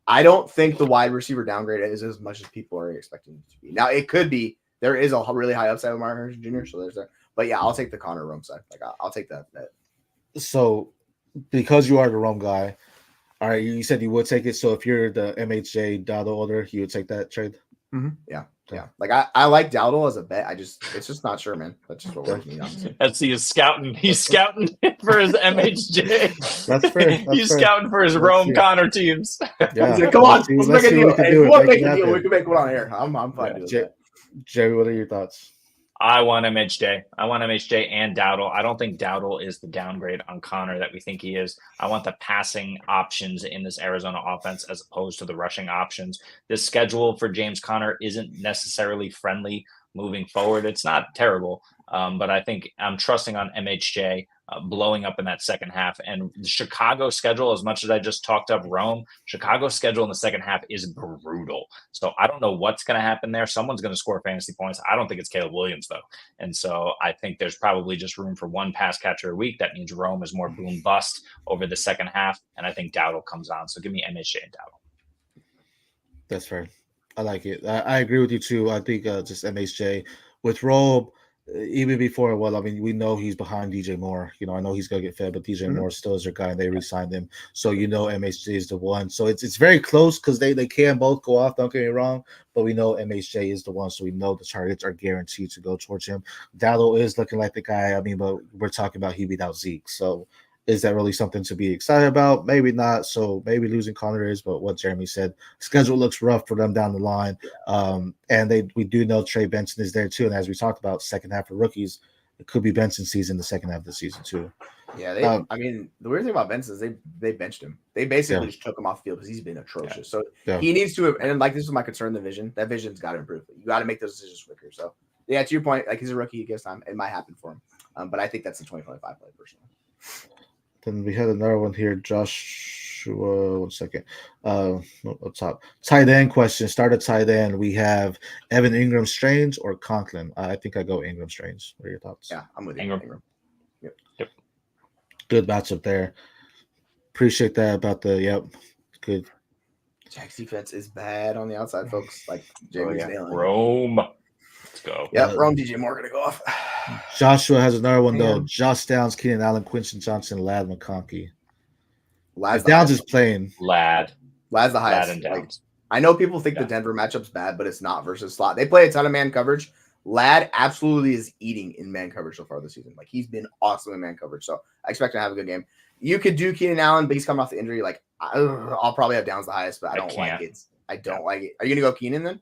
Speaker 2: I don't think the wide receiver downgrade is as much as people are expecting it to be. Now it could be. There is a really high upside with Marvin Harrison Jr. So there's that. But yeah, I'll take the Connor Rome side. Like I'll take that.
Speaker 1: So because you are the Rome guy, all right, you said you would take it. So if you're the MHJ Dowdle order, you would take that trade?
Speaker 2: Yeah. Like I like Dowdle as a bet. It's just not sure, man. That's just what works me.
Speaker 3: That's he is scouting. He's scouting for his MHJ.
Speaker 1: That's fair.
Speaker 3: He's scouting for his Rome Connor teams.
Speaker 1: Yeah.
Speaker 2: Like, come on, let's make a deal. Hey, we'll make a deal. We can make one on here. I'm fine doing that.
Speaker 1: Jerry, what are your thoughts?
Speaker 3: I want MHJ. I want MHJ and Dowdle. I don't think Dowdle is the downgrade on Connor that we think he is. I want the passing options in this Arizona offense as opposed to the rushing options. The schedule for James Conner isn't necessarily friendly moving forward. It's not terrible, but I think I'm trusting on MHJ blowing up in that second half. And the Chicago schedule, as much as I just talked up Rome, Chicago's schedule in the second half is brutal. So I don't know what's going to happen there. Someone's going to score fantasy points. I don't think it's Caleb Williams, though. And so I think there's probably just room for one pass catcher a week. That means Rome is more boom bust over the second half. And I think Dowdle comes on. So give me MHJ and Dowdle.
Speaker 1: That's fair. I like it. I agree with you too. I think just MHJ with Rome. Even before, well, I mean, we know he's behind DJ Moore. I know he's gonna get fed, but DJ Moore still is their guy, and they re-signed him. So MHJ is the one. So it's very close because they can both go off. Don't get me wrong, but we know MHJ is the one, so we know the targets are guaranteed to go towards him. Dowdle is looking like the guy. I mean, but we're talking about he beat out Zeke, so. Is that really something to be excited about? Maybe not. So maybe losing Connor is, but what Jeremy said, schedule looks rough for them down the line. And we do know Trey Benson is there too. And as we talked about, second half of rookies, it could be Benson's season, the second half of the season too.
Speaker 2: Yeah, I mean, the weird thing about Benson is they benched him. They basically just took him off the field because he's been atrocious. So he needs to, and like this is my concern, the vision. That vision's got to improve. You got to make those decisions quicker. So yeah, to your point, like he's a rookie, he gets time. It might happen for him. But I think that's the 2025 play personally.
Speaker 1: Then we had another one here, Joshua. 1 second. Up top. Tight end question. Start a tight end. We have Evan Ingram Strange or Conklin. I think I go Ingram Strange. What are your thoughts?
Speaker 2: Yeah, I'm with
Speaker 3: Ingram.
Speaker 2: Yep.
Speaker 1: Good matchup there. Appreciate that about the good.
Speaker 2: Jack's defense is bad on the outside, folks. Like Jamie's nailing.
Speaker 3: Rome. Let's go.
Speaker 2: Yep, Rome DJ Moore gonna go off.
Speaker 1: Joshua has another one though. Josh Downs, Keenan Allen, Quinton Johnson, Lad McConkey. Downs is playing.
Speaker 2: Lad's the highest. Like, I know people think the Denver matchup's bad, but it's not versus slot. They play a ton of man coverage. Lad absolutely is eating in man coverage so far this season. Like he's been awesome in man coverage. So I expect him to have a good game. You could do Keenan Allen, but he's coming off the injury. Like I'll probably have Downs the highest, but I don't like it. I don't like it. Are you gonna go Keenan then?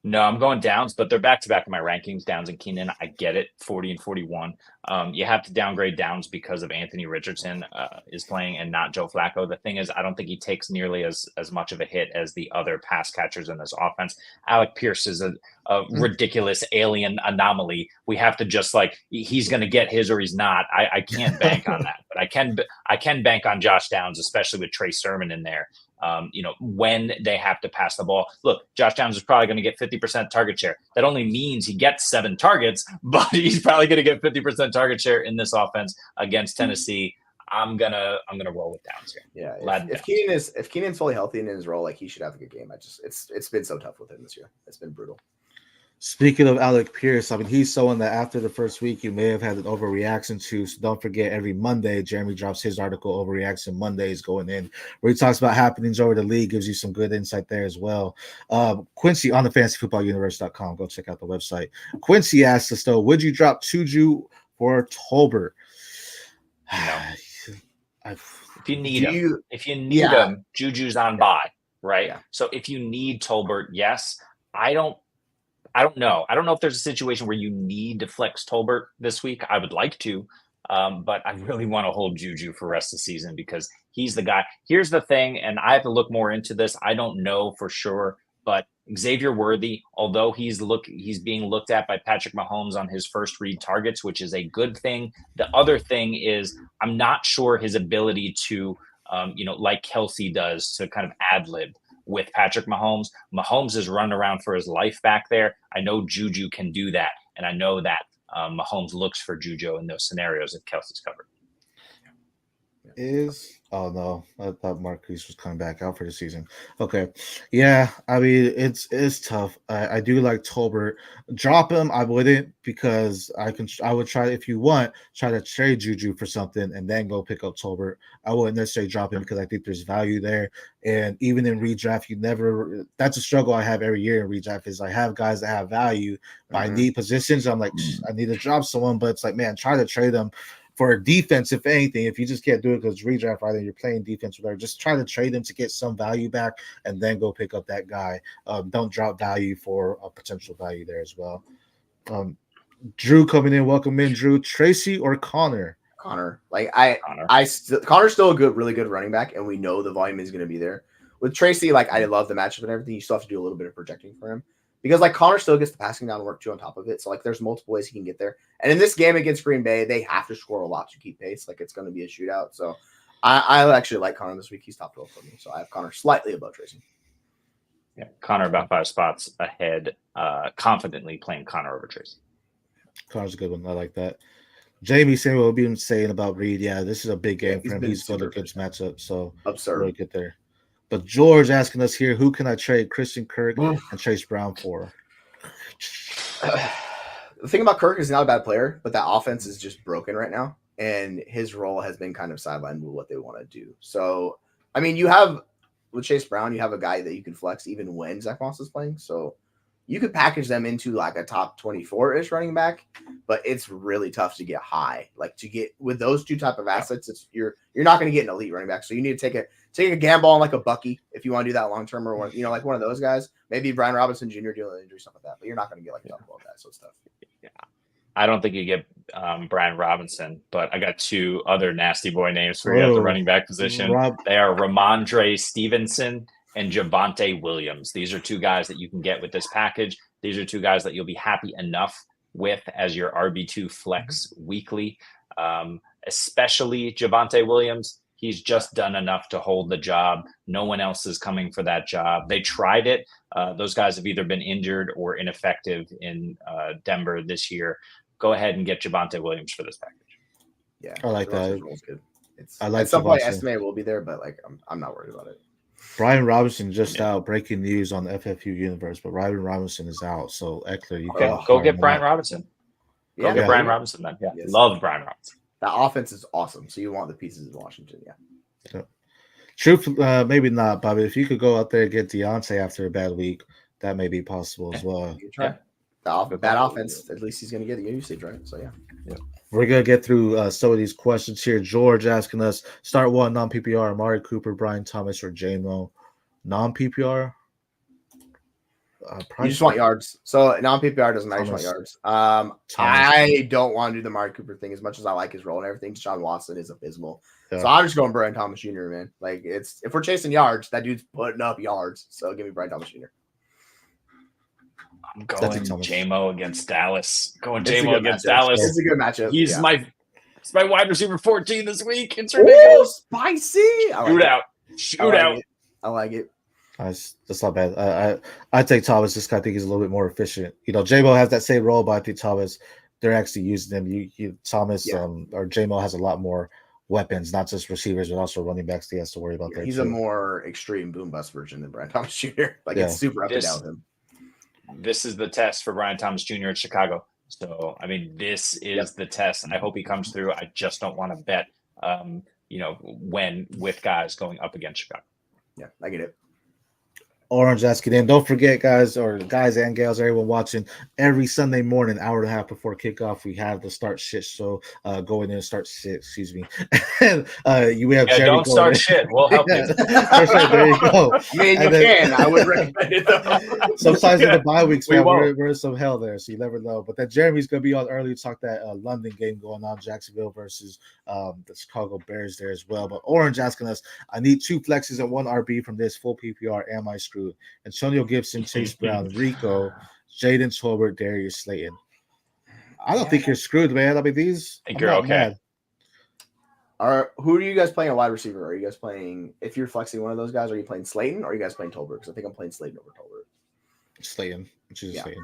Speaker 3: No, I'm going Downs, but they're back-to-back in my rankings, Downs and Keenan. I get it, 40 and 41. You have to downgrade Downs because of Anthony Richardson is playing and not Joe Flacco. The thing is, I don't think he takes nearly as much of a hit as the other pass catchers in this offense. Alec Pierce is a ridiculous alien anomaly. We have to just he's going to get his or he's not. I can't bank on that, but I can bank on Josh Downs, especially with Trey Sermon in there. When they have to pass the ball. Look, Josh Downs is probably going to get 50% target share. That only means he gets 7 targets, but he's probably going to get 50% target share in this offense against Tennessee. I'm gonna roll with Downs here.
Speaker 2: Yeah, if Keenan's fully healthy and in his role, he should have a good game. It's been so tough with him this year. It's been brutal.
Speaker 1: Speaking of Alec Pierce, I mean, he's someone that after the first week you may have had an overreaction to. So don't forget, every Monday, Jeremy drops his article, Overreaction Mondays, going in, where he talks about happenings over the league, gives you some good insight there as well. Quincy on the fantasyfootballuniverse.com. Go check out the website. Quincy asked us, though, would you drop Tuju for Tolbert?
Speaker 3: No. If you need him, Juju's on bye, right? Yeah. So if you need Tolbert, yes. I don't know. I don't know if there's a situation where you need to flex Tolbert this week. I would like to, but I really want to hold Juju for the rest of the season because he's the guy. Here's the thing, and I have to look more into this. I don't know for sure, but Xavier Worthy, although he's being looked at by Patrick Mahomes on his first read targets, which is a good thing. The other thing is I'm not sure his ability to, like Kelsey does, to kind of ad-lib with Patrick Mahomes. Mahomes is running around for his life back there. I know Juju can do that, and I know that Mahomes looks for Juju in those scenarios if Kelsey's covered.
Speaker 1: Oh no, I thought Marquise was coming back out for the season. Okay, yeah, I mean it's tough. I do like Tolbert. Drop him, I wouldn't, because I would try, if you want, try to trade Juju for something and then go pick up Tolbert. I wouldn't necessarily drop him because I think there's value there. And even in redraft, that's a struggle I have every year in redraft, is I have guys that have value, but I need positions. I'm like, I need to drop someone, but it's like, man, try to trade them for a defense, if anything. If you just can't do it because redraft, right, and you're playing defense, whatever, just try to trade them to get some value back and then go pick up that guy. Don't drop value for a potential value there as well. Drew coming in. Welcome in, Drew. Tracy or Connor?
Speaker 2: Connor. Like
Speaker 3: Connor.
Speaker 2: Connor's still a really good running back, and we know the volume is going to be there. With Tracy, like I love the matchup and everything. You still have to do a little bit of projecting for him because like Connor still gets the passing down work too on top of it. So like there's multiple ways he can get there. And in this game against Green Bay, they have to score a lot to keep pace. Like it's going to be a shootout. So I actually like Connor this week. He's top 12 for me. So I have Connor slightly above Tracy.
Speaker 3: Yeah, Connor about 5 spots ahead. Confidently playing Connor over Tracy.
Speaker 1: Connor's a good one. I like that. Jamie saying what we've been saying about Reed. Yeah, this is a big game for him. He's got a good matchup. So
Speaker 2: absurd.
Speaker 1: Really good there. But George asking us here, who can I trade Christian Kirk and Chase Brown for?
Speaker 2: The thing about Kirk is he's not a bad player, but that offense is just broken right now. And his role has been kind of sidelined with what they want to do. So, I mean, you have with Chase Brown, you have a guy that you can flex even when Zach Moss is playing. So you could package them into like a top 24-ish running back, but it's really tough to get high. Like to get with those two type of assets, you're not going to get an elite running back. So you need to take a gamble on like a Bucky if you want to do that long term, or like one of those guys. Maybe Brian Robinson Jr. dealing with injury, stuff like that. But you're not going to get like a top 12 guy, so it's tough.
Speaker 3: Yeah, I don't think you get Brian Robinson, but I got 2 other nasty boy names for you at the running back position. They are Ramondre Stevenson and Javonte Williams. These are 2 guys that you can get with this package. These are 2 guys that you'll be happy enough with as your RB2 flex weekly, especially Javonte Williams. He's just done enough to hold the job. No one else is coming for that job. They tried it. Those guys have either been injured or ineffective in Denver this year. Go ahead and get Javonte Williams for this package.
Speaker 2: Yeah,
Speaker 1: I like that.
Speaker 2: Good.
Speaker 1: I like
Speaker 2: at some point, estimate will be there, but like I'm not worried about it.
Speaker 1: Brian Robinson just out. Breaking news on the FFU universe, but Brian Robinson is out. So Eckler, you can
Speaker 3: go get Brian Robinson. Go get Brian Robinson then. Yeah,
Speaker 2: yes.
Speaker 3: Love Brian Robinson.
Speaker 2: That offense is awesome. So you want the pieces in Washington, yeah.
Speaker 1: Truth, maybe not, Bobby. If you could go out there and get Deontay after a bad week, that may be possible as well.
Speaker 2: You try. Bad offense. At least he's going to get the usage, right? So yeah.
Speaker 1: We're gonna get through some of these questions here. George asking us: start one non-PPR, Amari Cooper, Brian Thomas, or J-Mo. Non-PPR.
Speaker 2: You just want yards. So non-PPR doesn't matter. You just want yards. I don't want to do the Amari Cooper thing as much as I like his role and everything. Deshaun Watson is abysmal. Yeah. So I'm just going Brian Thomas Jr., man. Like if we're chasing yards, that dude's putting up yards. So give me Brian Thomas Jr.
Speaker 3: I'm going J-Mo against Dallas. Going J-Mo against Dallas.
Speaker 2: It's a good matchup.
Speaker 3: He's my wide receiver 14 this week. It's ridiculous.
Speaker 2: Ooh, spicy.
Speaker 3: Shootout.
Speaker 2: I like it.
Speaker 1: That's not bad. I take Thomas. Just I think he's a little bit more efficient. J-Mo has that same role, but I think Thomas, they're actually using him. Thomas or J-Mo has a lot more weapons, not just receivers, but also running backs he has to worry about there.
Speaker 2: He's a more extreme boom bust version than Brian Thomas Jr. It's super up and down with him.
Speaker 3: This is the test for Brian Thomas Jr. at Chicago. So, I mean, this is the test. I hope he comes through. I just don't want to bet, when with guys going up against Chicago.
Speaker 2: Yeah, I get it.
Speaker 1: Orange asking in. Don't forget, guys and gals, everyone watching, every Sunday morning, hour and a half before kickoff, we have the Start Shit show. Go in and start shit. Excuse me. And we have Jerry.
Speaker 3: Don't start shit. We'll help you.
Speaker 1: There you go.
Speaker 2: I mean, you can. I would recommend it though.
Speaker 1: Sometimes in the bye weeks, we're in some hell there, so you never know. But then Jeremy's gonna be on early to talk that London game going on, Jacksonville versus the Chicago Bears there as well. But Orange asking us, I need 2 flexes and 1 RB from this full PPR. Am I screwed? Antonio Gibson, Chase Brown, Rico, Jaden Tolbert, Darius Slayton. I don't think you're screwed, man. I mean, these.
Speaker 3: I think you're okay.
Speaker 2: Who are you guys playing a wide receiver? Are you guys playing, if you're flexing one of those guys, are you playing Slayton or are you guys playing Tolbert? Because I think I'm playing Slayton over Tolbert.
Speaker 1: Slayton. Slayton.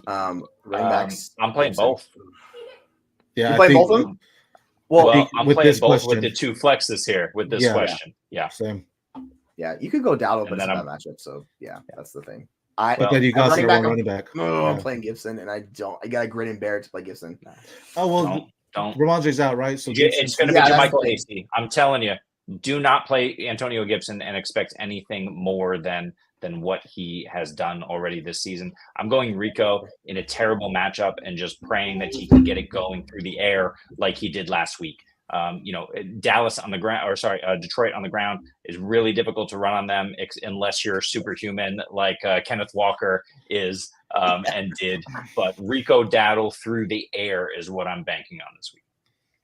Speaker 2: Running backs.
Speaker 3: I'm playing both.
Speaker 2: Yeah, you play both of them?
Speaker 3: Well, I'm playing both with the 2 flexes here with this question. Yeah.
Speaker 1: Same.
Speaker 2: Yeah, you could go Dowdle, but it's not a matchup. So yeah, that's the thing.
Speaker 1: Then you got running back.
Speaker 2: I'm playing Gibson, and I got to grin and bear to play Gibson.
Speaker 1: Oh well, don't. Ramondre's out, right? So
Speaker 3: it's going to be Michael Hasty. I'm telling you, do not play Antonio Gibson and expect anything more than what he has done already this season. I'm going Rico in a terrible matchup and just praying that he can get it going through the air like he did last week. Dallas on the ground, Detroit on the ground is really difficult to run on them unless you're superhuman like Kenneth Walker is. and did. But Rico Dowdle through the air is what I'm banking on this week.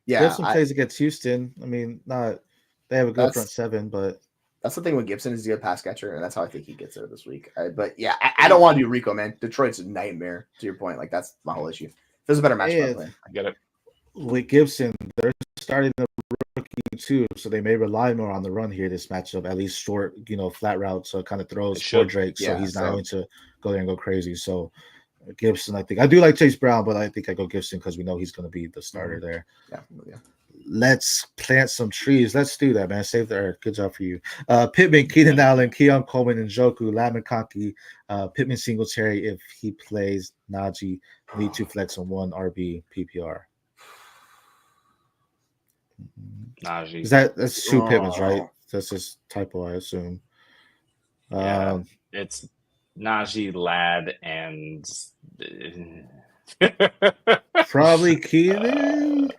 Speaker 2: Yeah,
Speaker 1: Gibson plays against Houston. I mean, they have a good front seven, but
Speaker 2: that's the thing with Gibson is he's a good pass catcher, and that's how I think he gets there this week. But yeah, I don't want to do Rico, man. Detroit's a nightmare. To your point, like that's my whole issue. If there's a better matchup,
Speaker 3: I get it.
Speaker 1: With Gibson, they're starting the rookie too, so they may rely more on the run here. This matchup, at least short, flat route, so it kind of throws for Drake, so he's not going to go there and go crazy. So Gibson, I think I do like Chase Brown, but I think I go Gibson because we know he's going to be the starter there.
Speaker 2: Yeah.
Speaker 1: Let's plant some trees. Let's do that, man. Save the earth. Good job for you. Pittman, Keenan Allen, Keon Coleman, and Njoku, Laminkanki, Pittman Singletary if he plays. Najee need to flex on 1 RB PPR.
Speaker 3: Najee.
Speaker 1: That's 2 Pittmans, right? That's just typo, I assume.
Speaker 3: Yeah, it's Najee, Ladd, and
Speaker 1: probably Keenan.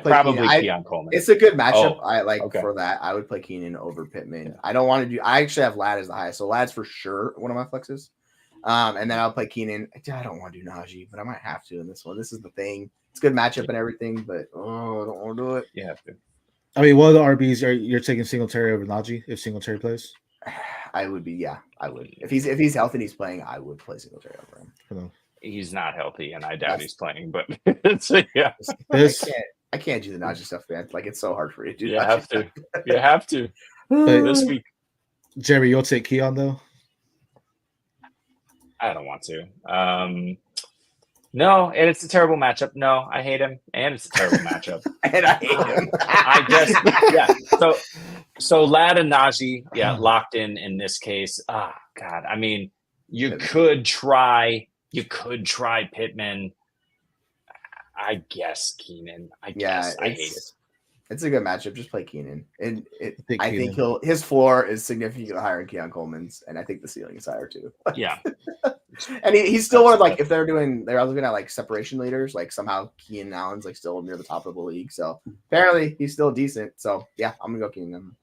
Speaker 3: Probably Keon Coleman.
Speaker 2: It's a good matchup. For that. I would play Keenan over Pittman. Yeah. I don't want to do. I actually have Ladd as the highest, so Ladd's for sure one of my flexes. And then I'll play Keenan. I don't want to do Najee, but I might have to in this one. This is the thing. It's a good matchup and everything, but I don't want to do it.
Speaker 3: You have to.
Speaker 1: I mean, one of the RBs you're taking Singletary over Najee if Singletary plays.
Speaker 2: I would be. Yeah, I would. If he's healthy and he's playing, I would play Singletary over him.
Speaker 3: He's not healthy, and I doubt he's playing. But
Speaker 2: I can't do the Najee stuff, man. Like it's so hard for you to do.
Speaker 3: You have to. You have to. This week,
Speaker 1: Jerry, you'll take Keon though.
Speaker 3: I don't want to. No, and it's a terrible matchup. No, I hate him, and it's a terrible matchup.
Speaker 2: And I hate him.
Speaker 3: I guess, So Ladd and Najee, locked in this case. God. I mean, you could try Pittman. I guess Keenan. I hate it.
Speaker 2: It's a good matchup. Just play Keenan, and I think his floor is significantly higher than Keon Coleman's, and I think the ceiling is higher too.
Speaker 3: Yeah,
Speaker 2: and he's still one of if they're looking at separation leaders, somehow Keenan Allen's still near the top of the league. So apparently he's still decent. So yeah, I'm gonna go Keenan.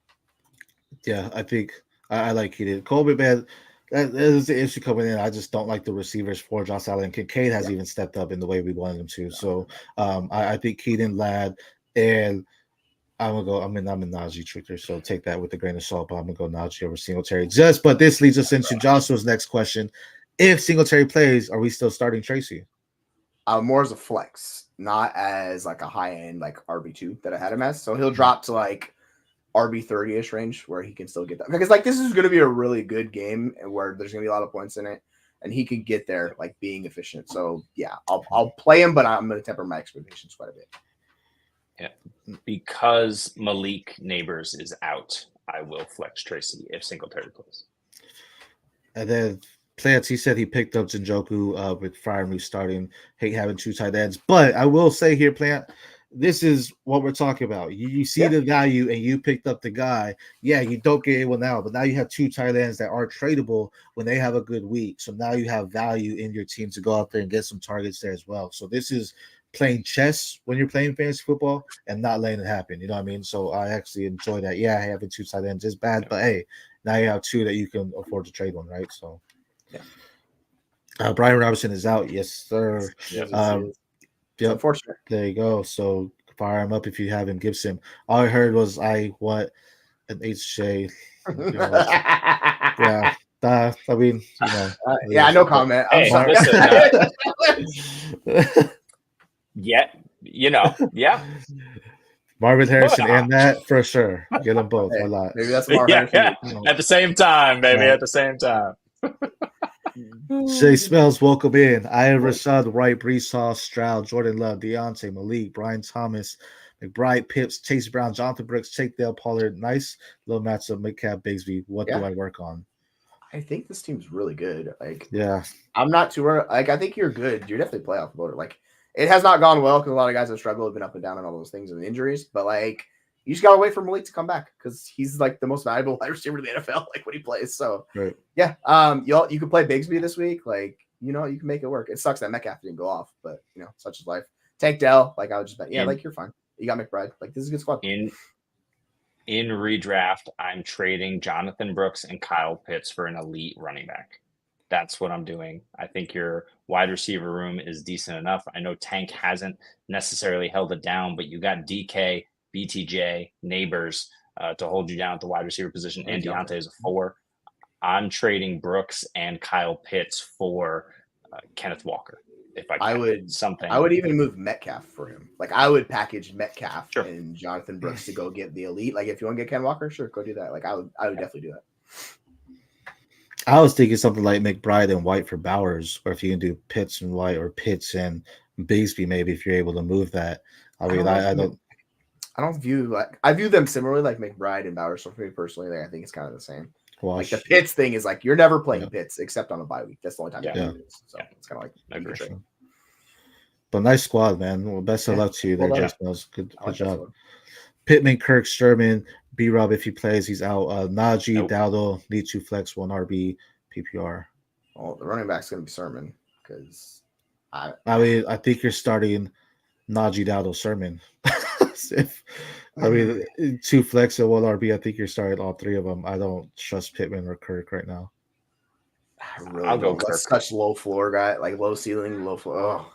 Speaker 1: Yeah, I think I like Keenan. Coleman, man, that is the issue coming in. I just don't like the receivers for Josh Allen. Kincaid has even stepped up in the way we wanted him to. So I think Keenan, Ladd, and I'm in Najee Tricker, so take that with a grain of salt. But I'm gonna go Najee over Singletary. But this leads us into Joshua's next question: if Singletary plays, are we still starting Tracy?
Speaker 2: More as a flex, not as a high end RB2 that I had him as. So he'll drop to RB 30ish range where he can still get that, because this is gonna be a really good game and where there's gonna be a lot of points in it, and he can get there being efficient. So yeah, I'll play him, but I'm gonna temper my expectations quite a bit.
Speaker 3: Yeah, because Malik Neighbors is out, I will flex Tracy if Singletary plays.
Speaker 1: And then Plants, he said he picked up Njoku with Freiermuth starting. Hate having 2 tight ends, but I will say here, Plant, this is what we're talking about. You see the value, and you picked up the guy. Yeah, you don't get anyone now, but now you have 2 tight ends that are tradable when they have a good week. So now you have value in your team to go out there and get some targets there as well. So this is playing chess when you're playing fantasy football and not letting it happen. You know what I mean? So I actually enjoy that. Yeah, having 2 tight ends is bad, but hey, now you have 2 that you can afford to trade one, right? So Brian Robinson is out. Yes, sir.
Speaker 2: Yep.
Speaker 1: Unfortunate. There you go. So fire him up if you have him. Gibson. All I heard was I want an HJ. Yeah. I mean,
Speaker 2: no comment.
Speaker 3: Hey, listen, yeah.
Speaker 1: Marvin Harrison and that for sure. Get them both a lot.
Speaker 2: Maybe that's Marvin Harrison.
Speaker 3: At the same time, baby. At the same time.
Speaker 1: Jay Smells, welcome in. I have Rashad White, Brees Hall, Stroud, Jordan Love, Deontay, Malik, Brian Thomas, McBride, Pitts, Chase Brown, Jonathan Brooks, Jake Dale, Pollard. Nice little matchup. McCabe, Bigsby. What do I work on?
Speaker 2: I think this team's really good.
Speaker 1: I'm
Speaker 2: not too worried. I think you're good. You're definitely playoff voter. It has not gone well because a lot of guys have struggled, have been up and down and all those things and injuries. But you just gotta wait for Malik to come back because he's the most valuable wide receiver in the NFL. When he plays, so
Speaker 1: right.
Speaker 2: Yeah. You can play Bigsby this week. You can make it work. It sucks that Metcalf didn't go off, but such is life. Tank Dell. I would just bet. Yeah, you're fine. You got McBride. This is a good squad.
Speaker 3: In redraft, I'm trading Jonathan Brooks and Kyle Pitts for an elite running back. That's what I'm doing. I think your wide receiver room is decent enough. I know Tank hasn't necessarily held it down, but you got DK, BTJ, Neighbors to hold you down at the wide receiver position, and Deontay is a 4. I'm trading Brooks and Kyle Pitts for Kenneth Walker. If I
Speaker 2: would even move Metcalf for him. Like I would package Metcalf
Speaker 3: Sure.
Speaker 2: and Jonathan Brooks to go get the elite. Like if you want to get Ken Walker, sure, go do that. Like I would definitely do that.
Speaker 1: I was thinking something like McBride and White for Bowers, or if you can do Pitts and White or Pitts and Bigsby, maybe if you're able to move that. I mean, I view them similarly, like McBride and Bowers. So for me personally, like, I think it's kind of the same. Like the Pitts thing is like you're never playing Pitts except on a bye week. That's the only time you do it. So it's kind of like But nice squad, man. Well, best of luck to you there, Jason. Good job. Pittman, Kirk, Sherman, B-Rob, if he plays, he's out. Najee, Dowdle, need to flex 1 RB, PPR.
Speaker 2: Well, the running back's going to be Sermon because
Speaker 1: I think you're starting Najee, Dowdle, Sermon. I mean, 2 flex and 1 RB. I think you're starting all 3 of them. I don't trust Pittman or Kirk right now.
Speaker 2: I'll go Kirk. Such low floor guy, like low ceiling, low floor. Oh.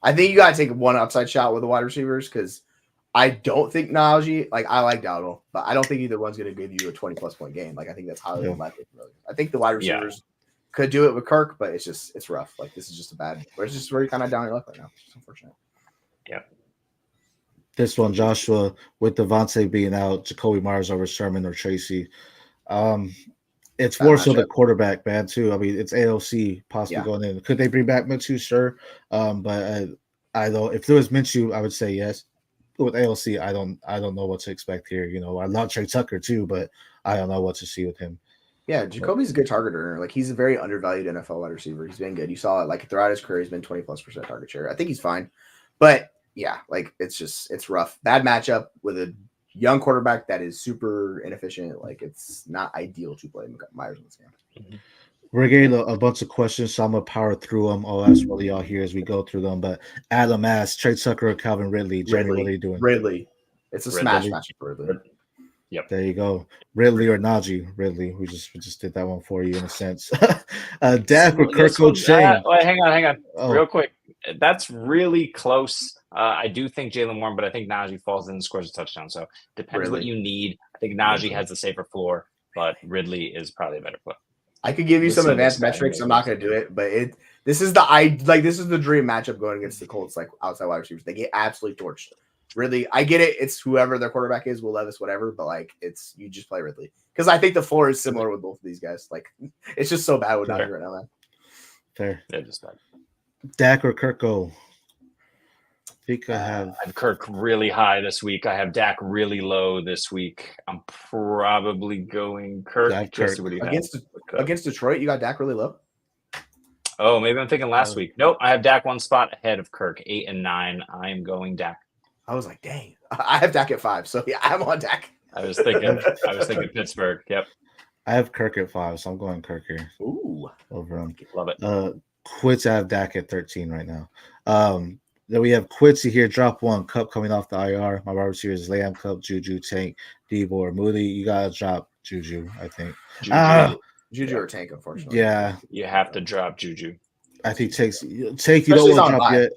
Speaker 2: I think you got to take one upside shot with the wide receivers because I don't think Najee, like I like Dowdle, but I don't think either one's going to give you a 20+ point game. Like I think that's highly unlikely. I think the wide receivers could do it with Kirk, but it's rough. Like this is just it's just where you're kind of down your luck right now. It's unfortunate.
Speaker 3: Yeah.
Speaker 1: This one, Joshua, with Devontae being out, Jacoby Myers over Sherman or Tracy. It's more so the quarterback, man, too. I mean, it's AOC possibly going in. Could they bring back Minshew? Sure. But I don't. If there was Minshew, I would say yes. With AOC, I don't know what to expect here. You know, I love Trey Tucker too, but I don't know what to see with him.
Speaker 2: Yeah, Jacoby's a good targeter. Like he's a very undervalued NFL wide receiver. He's been good. You saw it like throughout his career, he's been 20+% target share. I think he's fine. But yeah, like it's rough. Bad matchup with a young quarterback that is super inefficient. Like it's not ideal to play Myers in this game.
Speaker 3: Mm-hmm.
Speaker 1: We're getting a bunch of questions, so I'm gonna power through them. I'll ask what y'all here as we go through them. But Adam asks, Trey Tucker or Calvin Ridley? Jamie, what are you doing?
Speaker 2: Ridley. It's a smash match for Ridley.
Speaker 3: Yep.
Speaker 1: There you go. Ridley or Najee? Ridley. We just did that one for you in a sense. Dak or Kirk O'Shane?
Speaker 3: Hang on. Real quick. That's really close. I do think Jalen Warren, but I think Najee falls in and scores a touchdown. So depends what you need. I think Najee has the safer floor, but Ridley is probably a better play.
Speaker 2: I could give you some advanced metrics. I'm not going to do it, but this is the dream matchup going against the Colts, like outside wide receivers. They get absolutely torched. Ridley, I get it. It's whoever their quarterback is, Will Levis, whatever. But like, you just play Ridley because I think the floor is similar with both of these guys. Like, it's just so bad with Najee right now, man.
Speaker 1: Fair.
Speaker 3: They're just bad.
Speaker 1: Dak or Kirko? I think I have
Speaker 3: Kirk really high this week. I have Dak really low this week. I'm probably going Kirk.
Speaker 2: Against Detroit, you got Dak really low?
Speaker 3: Oh, maybe I'm thinking last week. Nope, I have Dak 1 spot ahead of Kirk, 8 and 9. I am going Dak.
Speaker 2: I was like, dang. I have Dak at 5, so yeah, I'm on Dak.
Speaker 3: I was thinking Pittsburgh. Yep.
Speaker 1: I have Kirk at 5, so I'm going Kirk here.
Speaker 2: Ooh.
Speaker 1: Over him.
Speaker 3: Love it.
Speaker 1: Quits, I have Dak at 13 right now. Then we have Quitzy here. Drop 1. Cup coming off the IR. My wide receiver is Lamb, Cup, Juju, Tank, Debo, or Moody. You got to drop Juju, I think.
Speaker 2: Juju or Tank, unfortunately.
Speaker 1: Yeah.
Speaker 3: You have to drop Juju.
Speaker 1: I think Tank, you don't want to drop yet.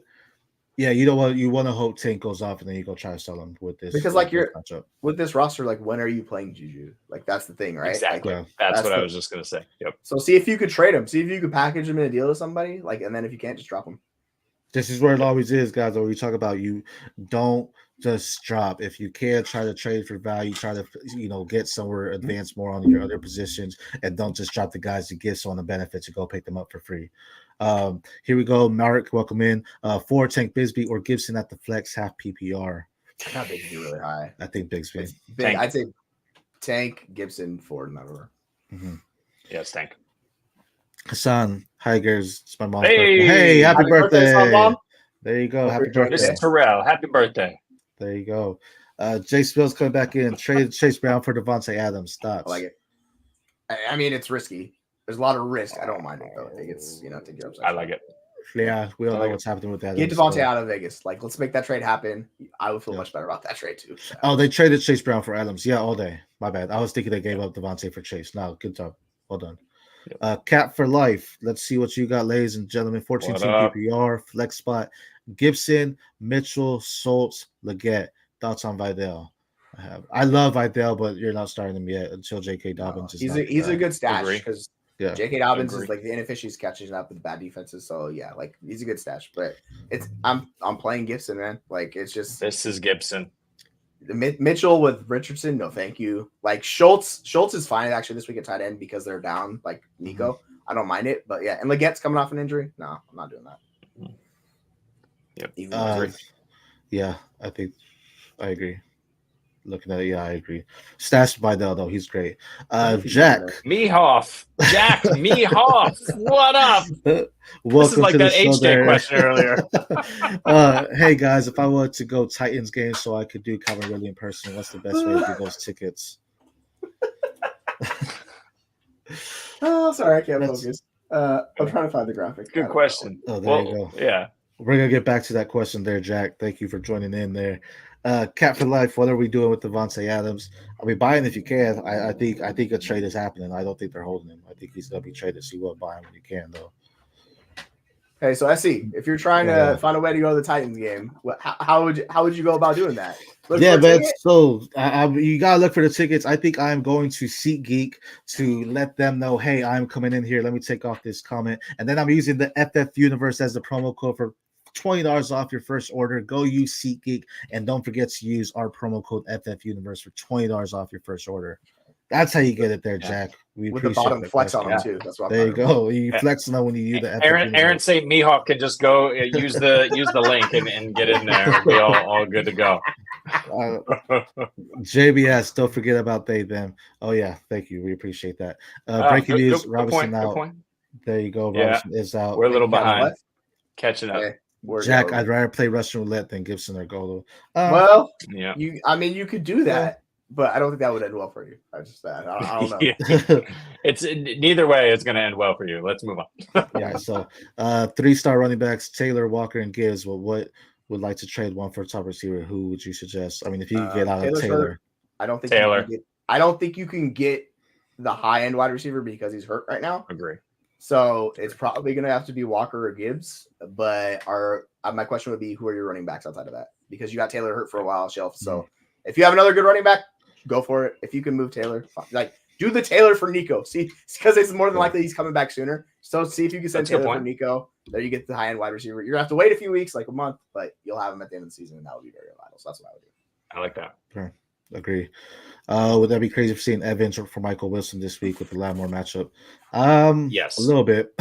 Speaker 1: Yeah, you want to hope Tank goes off and then you go try to sell him with this.
Speaker 2: Because like with this roster, like when are you playing Juju? Like that's the thing, right?
Speaker 3: Exactly.
Speaker 2: Like,
Speaker 3: that's what I was just gonna say. Yep.
Speaker 2: So see if you could trade him. See if you could package him in a deal to somebody. Like, and then if you can't, just drop him.
Speaker 1: This is where it always is, guys. When we talk about you don't just drop. If you can, try to trade for value. Try to get somewhere advanced more on your other positions, and don't just drop the guys to get on the benefits to go pick them up for free. Here we go. Mark, welcome in. 4 Tank Bigsby or Gibson at the flex half PPR.
Speaker 2: I got Bigsby really high.
Speaker 1: I think Bigsby.
Speaker 2: I'd say Tank, Gibson, Ford, and over.
Speaker 3: Mm-hmm. Yeah, it's Tank.
Speaker 1: Hassan, hi guys. It's my mom's birthday. Hey, happy birthday. Mom. There you go. Happy birthday.
Speaker 3: Mr. Terrell, happy birthday.
Speaker 1: There you go. Jay Spills coming back in. Trade Chase Brown for Devontae Adams. Thoughts?
Speaker 2: I like it. I mean, it's risky. There's a lot of risk. I don't mind it though. I think it's take your upside.
Speaker 3: I like it.
Speaker 1: Yeah, we all know what's happening with that.
Speaker 2: Get Devontae out of Vegas. Like, let's make that trade happen. I would feel much better about that trade too. So.
Speaker 1: Oh, they traded Chase Brown for Adams. Yeah, all day. My bad. I was thinking they gave up Devontae for Chase. No, good job. Well done. Cap for life. Let's see what you got, ladies and gentlemen. 14
Speaker 3: What
Speaker 1: team
Speaker 3: up?
Speaker 1: PPR, flex spot. Gibson, Mitchell, Schultz, Leggett. Thoughts on Vidal? I love Vidal, but you're not starting him yet until J.K. Dobbins is
Speaker 2: He's
Speaker 1: not
Speaker 2: a he's
Speaker 1: the
Speaker 2: a
Speaker 1: guy.
Speaker 2: good stash
Speaker 3: Agree.
Speaker 2: because
Speaker 1: Yeah.
Speaker 2: J.K. Dobbins
Speaker 3: Agree.
Speaker 2: is like the inefficiencies catching up with bad defenses. So yeah, like he's a good stash. But I'm playing Gibson, man. Like it's just
Speaker 3: This is Gibson.
Speaker 2: Mitchell with Richardson. No, thank you. Like Schultz is fine actually this week at tight end because they're down. Like Nico, I don't mind it. But yeah, and Leggett's coming off an injury. No, I'm not doing that.
Speaker 3: Yep.
Speaker 1: Yeah, I think I agree. Looking at it, yeah, I agree. Stash Vidal though, he's great. Jack
Speaker 3: Mehoff. Jack Mehoff. What up?
Speaker 1: welcome
Speaker 3: This is like
Speaker 1: to the
Speaker 3: that
Speaker 1: show
Speaker 3: HJ
Speaker 1: there.
Speaker 3: question earlier.
Speaker 1: Hey guys, if I wanted to go Titans game so I could do Calvin Ridley in person, what's the best way to get those tickets?
Speaker 2: Oh, sorry, I can't focus. I'm trying to find the graphic.
Speaker 3: Good question.
Speaker 1: Oh, there you go.
Speaker 3: Yeah.
Speaker 1: We're gonna get back to that question there, Jack. Thank you for joining in there. Cat for life. What are we doing with Devontae Adams? Are we buying if you can? I think a trade is happening. I don't think they're holding him. I think he's gonna be traded. So you will buy him when you can, though.
Speaker 2: Hey, so I see. If you're trying to find a way to go to the Titans game, how would you go about doing that?
Speaker 1: Man. So you gotta look for the tickets. I think I'm going to SeatGeek to let them know, hey, I'm coming in here. Let me take off this comment, and then I'm using the FF Universe as the promo code for $20 off your first order. Go use SeatGeek, and don't forget to use our promo code FF Universe for $20 off your first order. That's how you get it there, Jack. We
Speaker 2: with the
Speaker 1: appreciate
Speaker 2: bottom
Speaker 1: that,
Speaker 2: flex
Speaker 1: guys.
Speaker 2: on them too. That's what
Speaker 1: There you go. You flexing on when you use the FF
Speaker 3: Aaron
Speaker 1: Universe.
Speaker 3: St. Mehoff can just go use the link and get in there. We'll be all good to go.
Speaker 1: JBS, don't forget about they them. Oh yeah, thank you. We appreciate that. Breaking news: Robinson out. There you go. Robinson is out.
Speaker 3: We're a little behind. Catching up.
Speaker 2: Okay.
Speaker 1: Jack, I'd rather play Russian roulette than Gibson or Golo.
Speaker 2: Well,
Speaker 3: yeah.
Speaker 2: You could do that, but I don't think that would end well for you. I don't know.
Speaker 3: It's neither way. It's going to end well for you. Let's move on.
Speaker 1: Yeah. So, 3-star running backs: Taylor, Walker, and Gibbs. Well, what would like to trade one for a top receiver? Who would you suggest? I mean, if you could get out of Taylor,
Speaker 2: I don't think
Speaker 3: Taylor.
Speaker 2: I don't think you can get the high end wide receiver because he's hurt right now.
Speaker 3: Agree.
Speaker 2: So it's probably going to have to be Walker or Gibbs. But my question would be, who are your running backs outside of that? Because you got Taylor hurt for a while, shelf. So if you have another good running back, go for it. If you can move Taylor, do the Taylor for Nico. See, because it's more than likely he's coming back sooner. So see if you can send Taylor for Nico. There you get the high end wide receiver. You're gonna have to wait a few weeks, like a month, but you'll have him at the end of the season, and that would be very vital. So that's what I would do.
Speaker 3: I like that.
Speaker 1: Sure. Agree. Would that be crazy for seeing Evans for Michael Wilson this week with the Lattimore matchup?
Speaker 3: Yes,
Speaker 1: a little bit.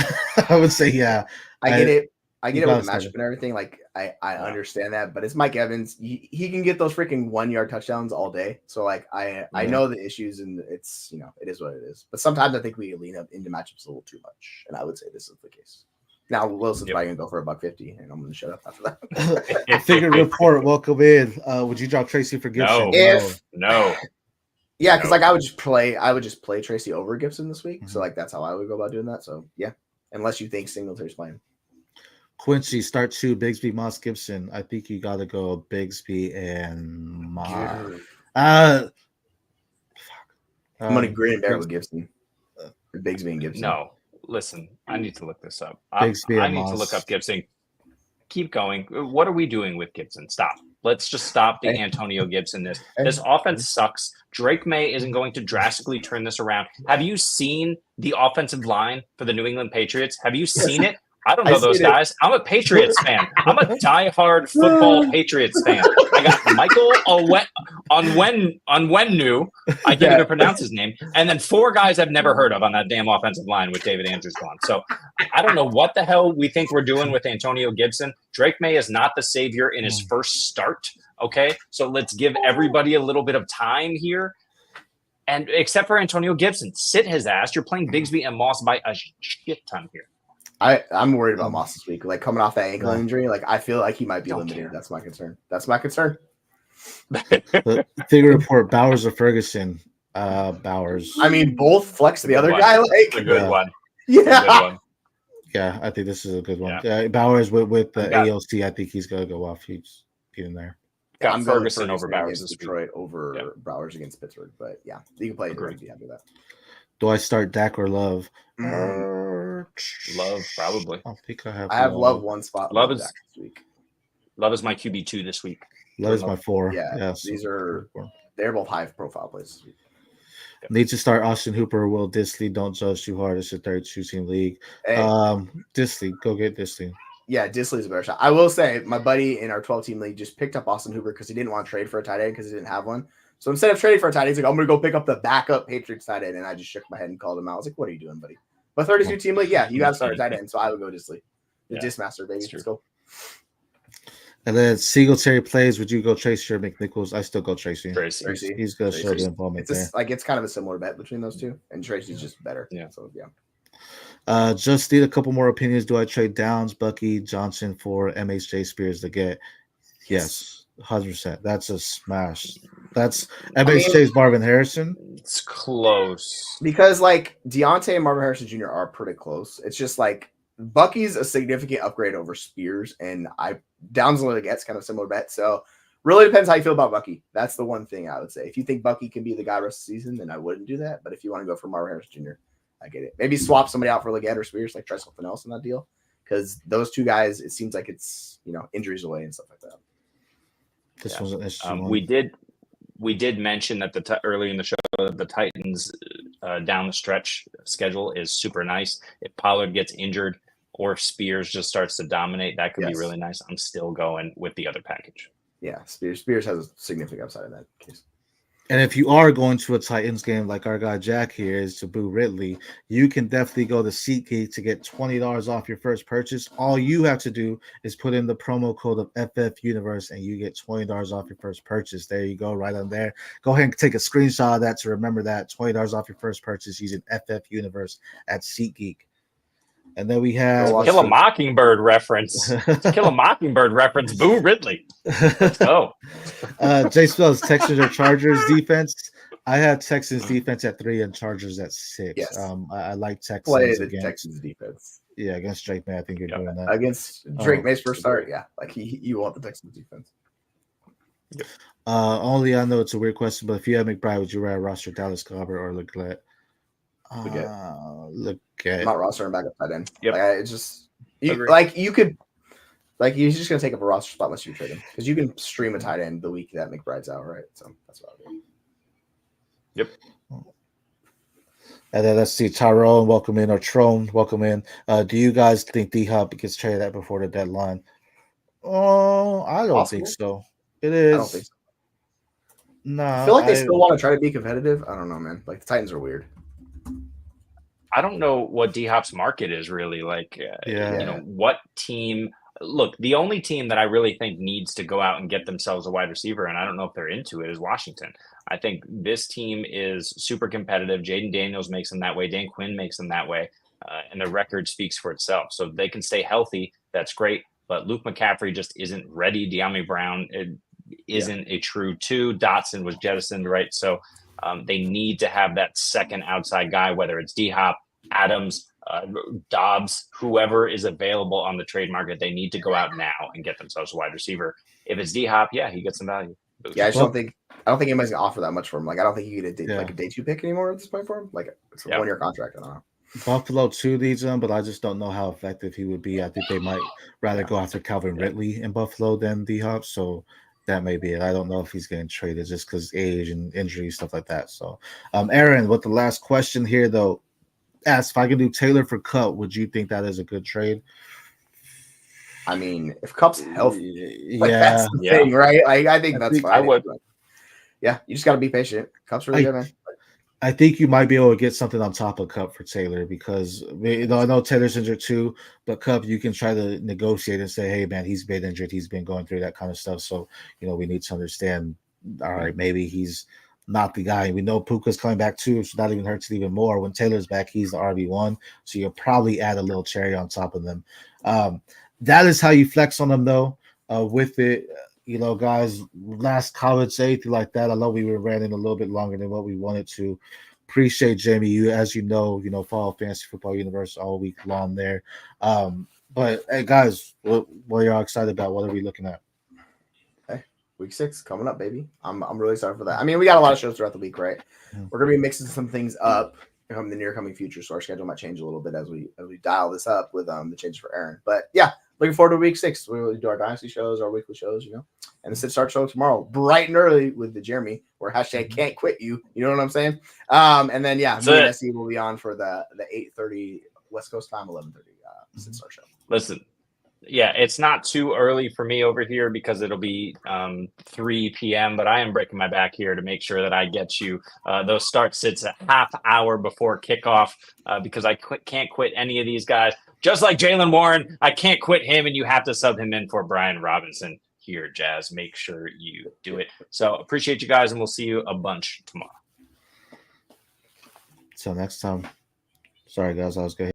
Speaker 1: I would say, yeah.
Speaker 2: I get it. I get it with the matchup and everything. Like I understand that, but it's Mike Evans. He can get those freaking 1-yard touchdowns all day. So like I know the issues, and it's it is what it is. But sometimes I think we lean up into matchups a little too much, and I would say this is the case. Now Wilson's probably gonna go for $150, and I'm gonna shut up after that.
Speaker 1: Figure report. Welcome in. Would you drop Tracy for Gibson?
Speaker 3: No.
Speaker 2: Yeah, because I would just play Tracy over Gibson this week. So like that's how I would go about doing that. So yeah, unless you think Singletary's playing.
Speaker 1: Quincy, start 2, Bigsby, Moss, Gibson. I think you got to go Bigsby and Moss.
Speaker 2: I'm going to grin and bear with Gibson. Bigsby and Gibson.
Speaker 3: No, listen, I need to look this up.
Speaker 1: Bigsby
Speaker 3: I need to look up Gibson. Keep going. What are we doing with Gibson? Stop. Let's just stop the Antonio Gibson. This offense sucks. Drake May isn't going to drastically turn this around. Have you seen the offensive line for the New England Patriots? Have you seen it? I don't know those guys. I'm a Patriots fan. I'm a diehard football Patriots fan. I got Michael Onwenu. I can't even pronounce his name. And then 4 guys I've never heard of on that damn offensive line with David Andrews gone. So I don't know what the hell we think we're doing with Antonio Gibson. Drake May is not the savior in his first start. Okay, so let's give everybody a little bit of time here. And except for Antonio Gibson, sit his ass. You're playing Bigsby and Moss by a shit ton here.
Speaker 2: I'm worried about Moss this week. Like coming off that ankle injury, like I feel like he might be limited. That's my concern.
Speaker 1: Figure report: Bowers or Ferguson? Bowers.
Speaker 2: I mean, both flex the other guy. Like
Speaker 3: a good one.
Speaker 2: Yeah.
Speaker 1: Yeah, I think this is a good one. Bowers with the AOC, I think he's gonna go off. He's getting there.
Speaker 3: I'm Ferguson over Bowers this
Speaker 2: Detroit over Bowers against Pittsburgh, but yeah, you can play it if you have that.
Speaker 1: Do I start Dak or Love?
Speaker 3: Love, probably.
Speaker 1: I think I have.
Speaker 2: I have Love one spot.
Speaker 3: Love
Speaker 2: above
Speaker 3: is
Speaker 2: Dak this week.
Speaker 3: Love is my QB2 this week.
Speaker 1: Love is my 4.
Speaker 2: Yeah,
Speaker 1: so
Speaker 2: these are they're both high profile plays.
Speaker 1: Need to start Austin Hooper or Will Disley. Don't judge too hard. It's a 32-team league.
Speaker 2: Hey,
Speaker 1: Disley, go get Disley.
Speaker 2: Yeah, Disley's a better shot. I will say my buddy in our 12-team league just picked up Austin Hooper because he didn't want to trade for a tight end because he didn't have one. So instead of trading for a tight end, he's like, I'm going to go pick up the backup Patriots tight end. And I just shook my head and called him out. I was like, what are you doing, buddy? But 32-team league, yeah, you got to start a tight end. So I would go Disley. The Dismaster, baby. Let's go.
Speaker 1: And then Singletary plays. Would you go Tracy or McNichols? I still go Tracy.
Speaker 2: Tracy.
Speaker 1: He's going to show the involvement there.
Speaker 2: It's kind of a similar bet between those two. And Tracy's just better.
Speaker 3: Yeah.
Speaker 2: So, yeah.
Speaker 1: Just need a couple more opinions. Do I trade Downs, Bucky, Johnson for MHJ Spears to get? Yes, 100%. That's a smash. That's MHJ's Marvin Harrison.
Speaker 3: It's close.
Speaker 2: Because like Deontay and Marvin Harrison Jr. are pretty close. It's just like Bucky's a significant upgrade over Spears, and Downs only gets kind of similar bet. So really depends how you feel about Bucky. That's the one thing I would say. If you think Bucky can be the guy rest of the season, then I wouldn't do that. But if you want to go for Marvin Harrison Jr., I get it. Maybe swap somebody out for Leggett or Spears, like try something else in that deal. Because those two guys, it seems like it's injuries away and stuff like that.
Speaker 1: This was an interesting one.
Speaker 3: We did mention that early in the show the Titans down the stretch schedule is super nice. If Pollard gets injured or if Spears just starts to dominate, that could be really nice. I'm still going with the other package.
Speaker 2: Yeah, Spears has a significant upside in that case.
Speaker 1: And if you are going to a Titans game like our guy Jack here is to Boo Ridley, you can definitely go to SeatGeek to get $20 off your first purchase. All you have to do is put in the promo code of FFUniverse and you get $20 off your first purchase. There you go, right on there. Go ahead and take a screenshot of that to remember that. $20 off your first purchase using FFUniverse at SeatGeek. And then we have
Speaker 3: Kill a Mockingbird reference. Kill a Mockingbird reference. Boo Ridley. Let's go.
Speaker 1: Jay Spells, Texans or Chargers defense. I have Texans defense at 3 and Chargers at 6.
Speaker 2: Yes.
Speaker 1: I like Texans.
Speaker 2: Play the Texans defense.
Speaker 1: Yeah, against Drake May. I think you're doing that.
Speaker 2: Against Drake May's first start, yeah. Like you want the Texans defense.
Speaker 1: Only I know it's a weird question, but if you had McBride, would you rather roster Dallas Goedert or Leggett?
Speaker 2: I'm not rostering back up tight end.
Speaker 3: Yep.
Speaker 2: Like, it's just you could you're just gonna take up a roster spot unless you trade him because you can stream a tight end the week that McBride's out, right? So that's what I'll do.
Speaker 3: Yep.
Speaker 1: And then let's see, Tyrone, welcome in, or Trone, welcome in. Do you guys think D-Hop gets traded at before the deadline? Oh, I don't think so. It is.
Speaker 2: I don't think so.
Speaker 1: No,
Speaker 2: I feel like they still want to try to be competitive. I don't know, man. Like the Titans are weird.
Speaker 3: I don't know what D-Hop's market is really like. What team? Look, the only team that I really think needs to go out and get themselves a wide receiver, and I don't know if they're into it, is Washington. I think this team is super competitive. Jaden Daniels makes them that way. Dan Quinn makes them that way. And the record speaks for itself. So if they can stay healthy, that's great. But Luke McCaffrey just isn't ready. De'Ami Brown isn't a true 2. Dotson was jettisoned, right? So they need to have that second outside guy, whether it's D-Hop, Adams, Dobbs, whoever is available on the trade market. They need to go out now and get themselves a wide receiver. If it's D-Hop, yeah, he gets some value.
Speaker 2: Yeah, I don't think anybody's gonna offer that much for him. Like I don't think you get a day 2 pick anymore at this point for him. Like it's a 1-year contract. I don't know.
Speaker 1: Buffalo 2 needs him, but I just don't know how effective he would be. I think they might rather go after Calvin Ridley in Buffalo than D-Hop. So that may be it. I don't know if he's getting traded just because age and injury, stuff like that. So, Aaron, with the last question here, though, asked if I could do Taylor for Cup, would you think that is a good trade?
Speaker 2: I mean, if Cup's healthy, that's the thing, right? Like, I think that's fine.
Speaker 3: I would.
Speaker 2: Yeah, you just got to be patient. Cup's really good, man.
Speaker 1: I think you might be able to get something on top of Cup for Taylor because I know Taylor's injured too, but Cup, you can try to negotiate and say, hey, man, he's been injured. He's been going through that kind of stuff. So, we need to understand, all right, maybe he's not the guy. We know Puka's coming back too, which not even hurts it even more. When Taylor's back, he's the RB1. So you'll probably add a little cherry on top of them. That is how you flex on them, though. With it, guys, last college anything like that. I know we were running a little bit longer than what we wanted to. Appreciate Jamie. You, as you know, follow Fantasy Football Universe all week long there. But hey, guys, what are y'all excited about? What are we looking at?
Speaker 2: Hey, week 6 coming up, baby. I'm really excited for that. I mean, we got a lot of shows throughout the week, right? We're gonna be mixing some things up. in the near coming future. So our schedule might change a little bit as we dial this up with the changes for Aaron. But yeah, looking forward to week 6. We will do our dynasty shows, our weekly shows, and the Sit Start show tomorrow, bright and early with the Jeremy, or hashtag can't quit you. You know what I'm saying? And then me and SE will be on for the 8:30 West Coast time, 11:30 Sit Start show.
Speaker 3: Listen. Yeah, it's not too early for me over here because it'll be 3 p.m., but I am breaking my back here to make sure that I get you those start sits a half hour before kickoff because I can't quit any of these guys. Just like Jaylen Warren, I can't quit him, and you have to sub him in for Brian Robinson here, Jazz. Make sure you do it. So appreciate you guys, and we'll see you a bunch tomorrow.
Speaker 1: Till next time. Sorry, guys, I was good.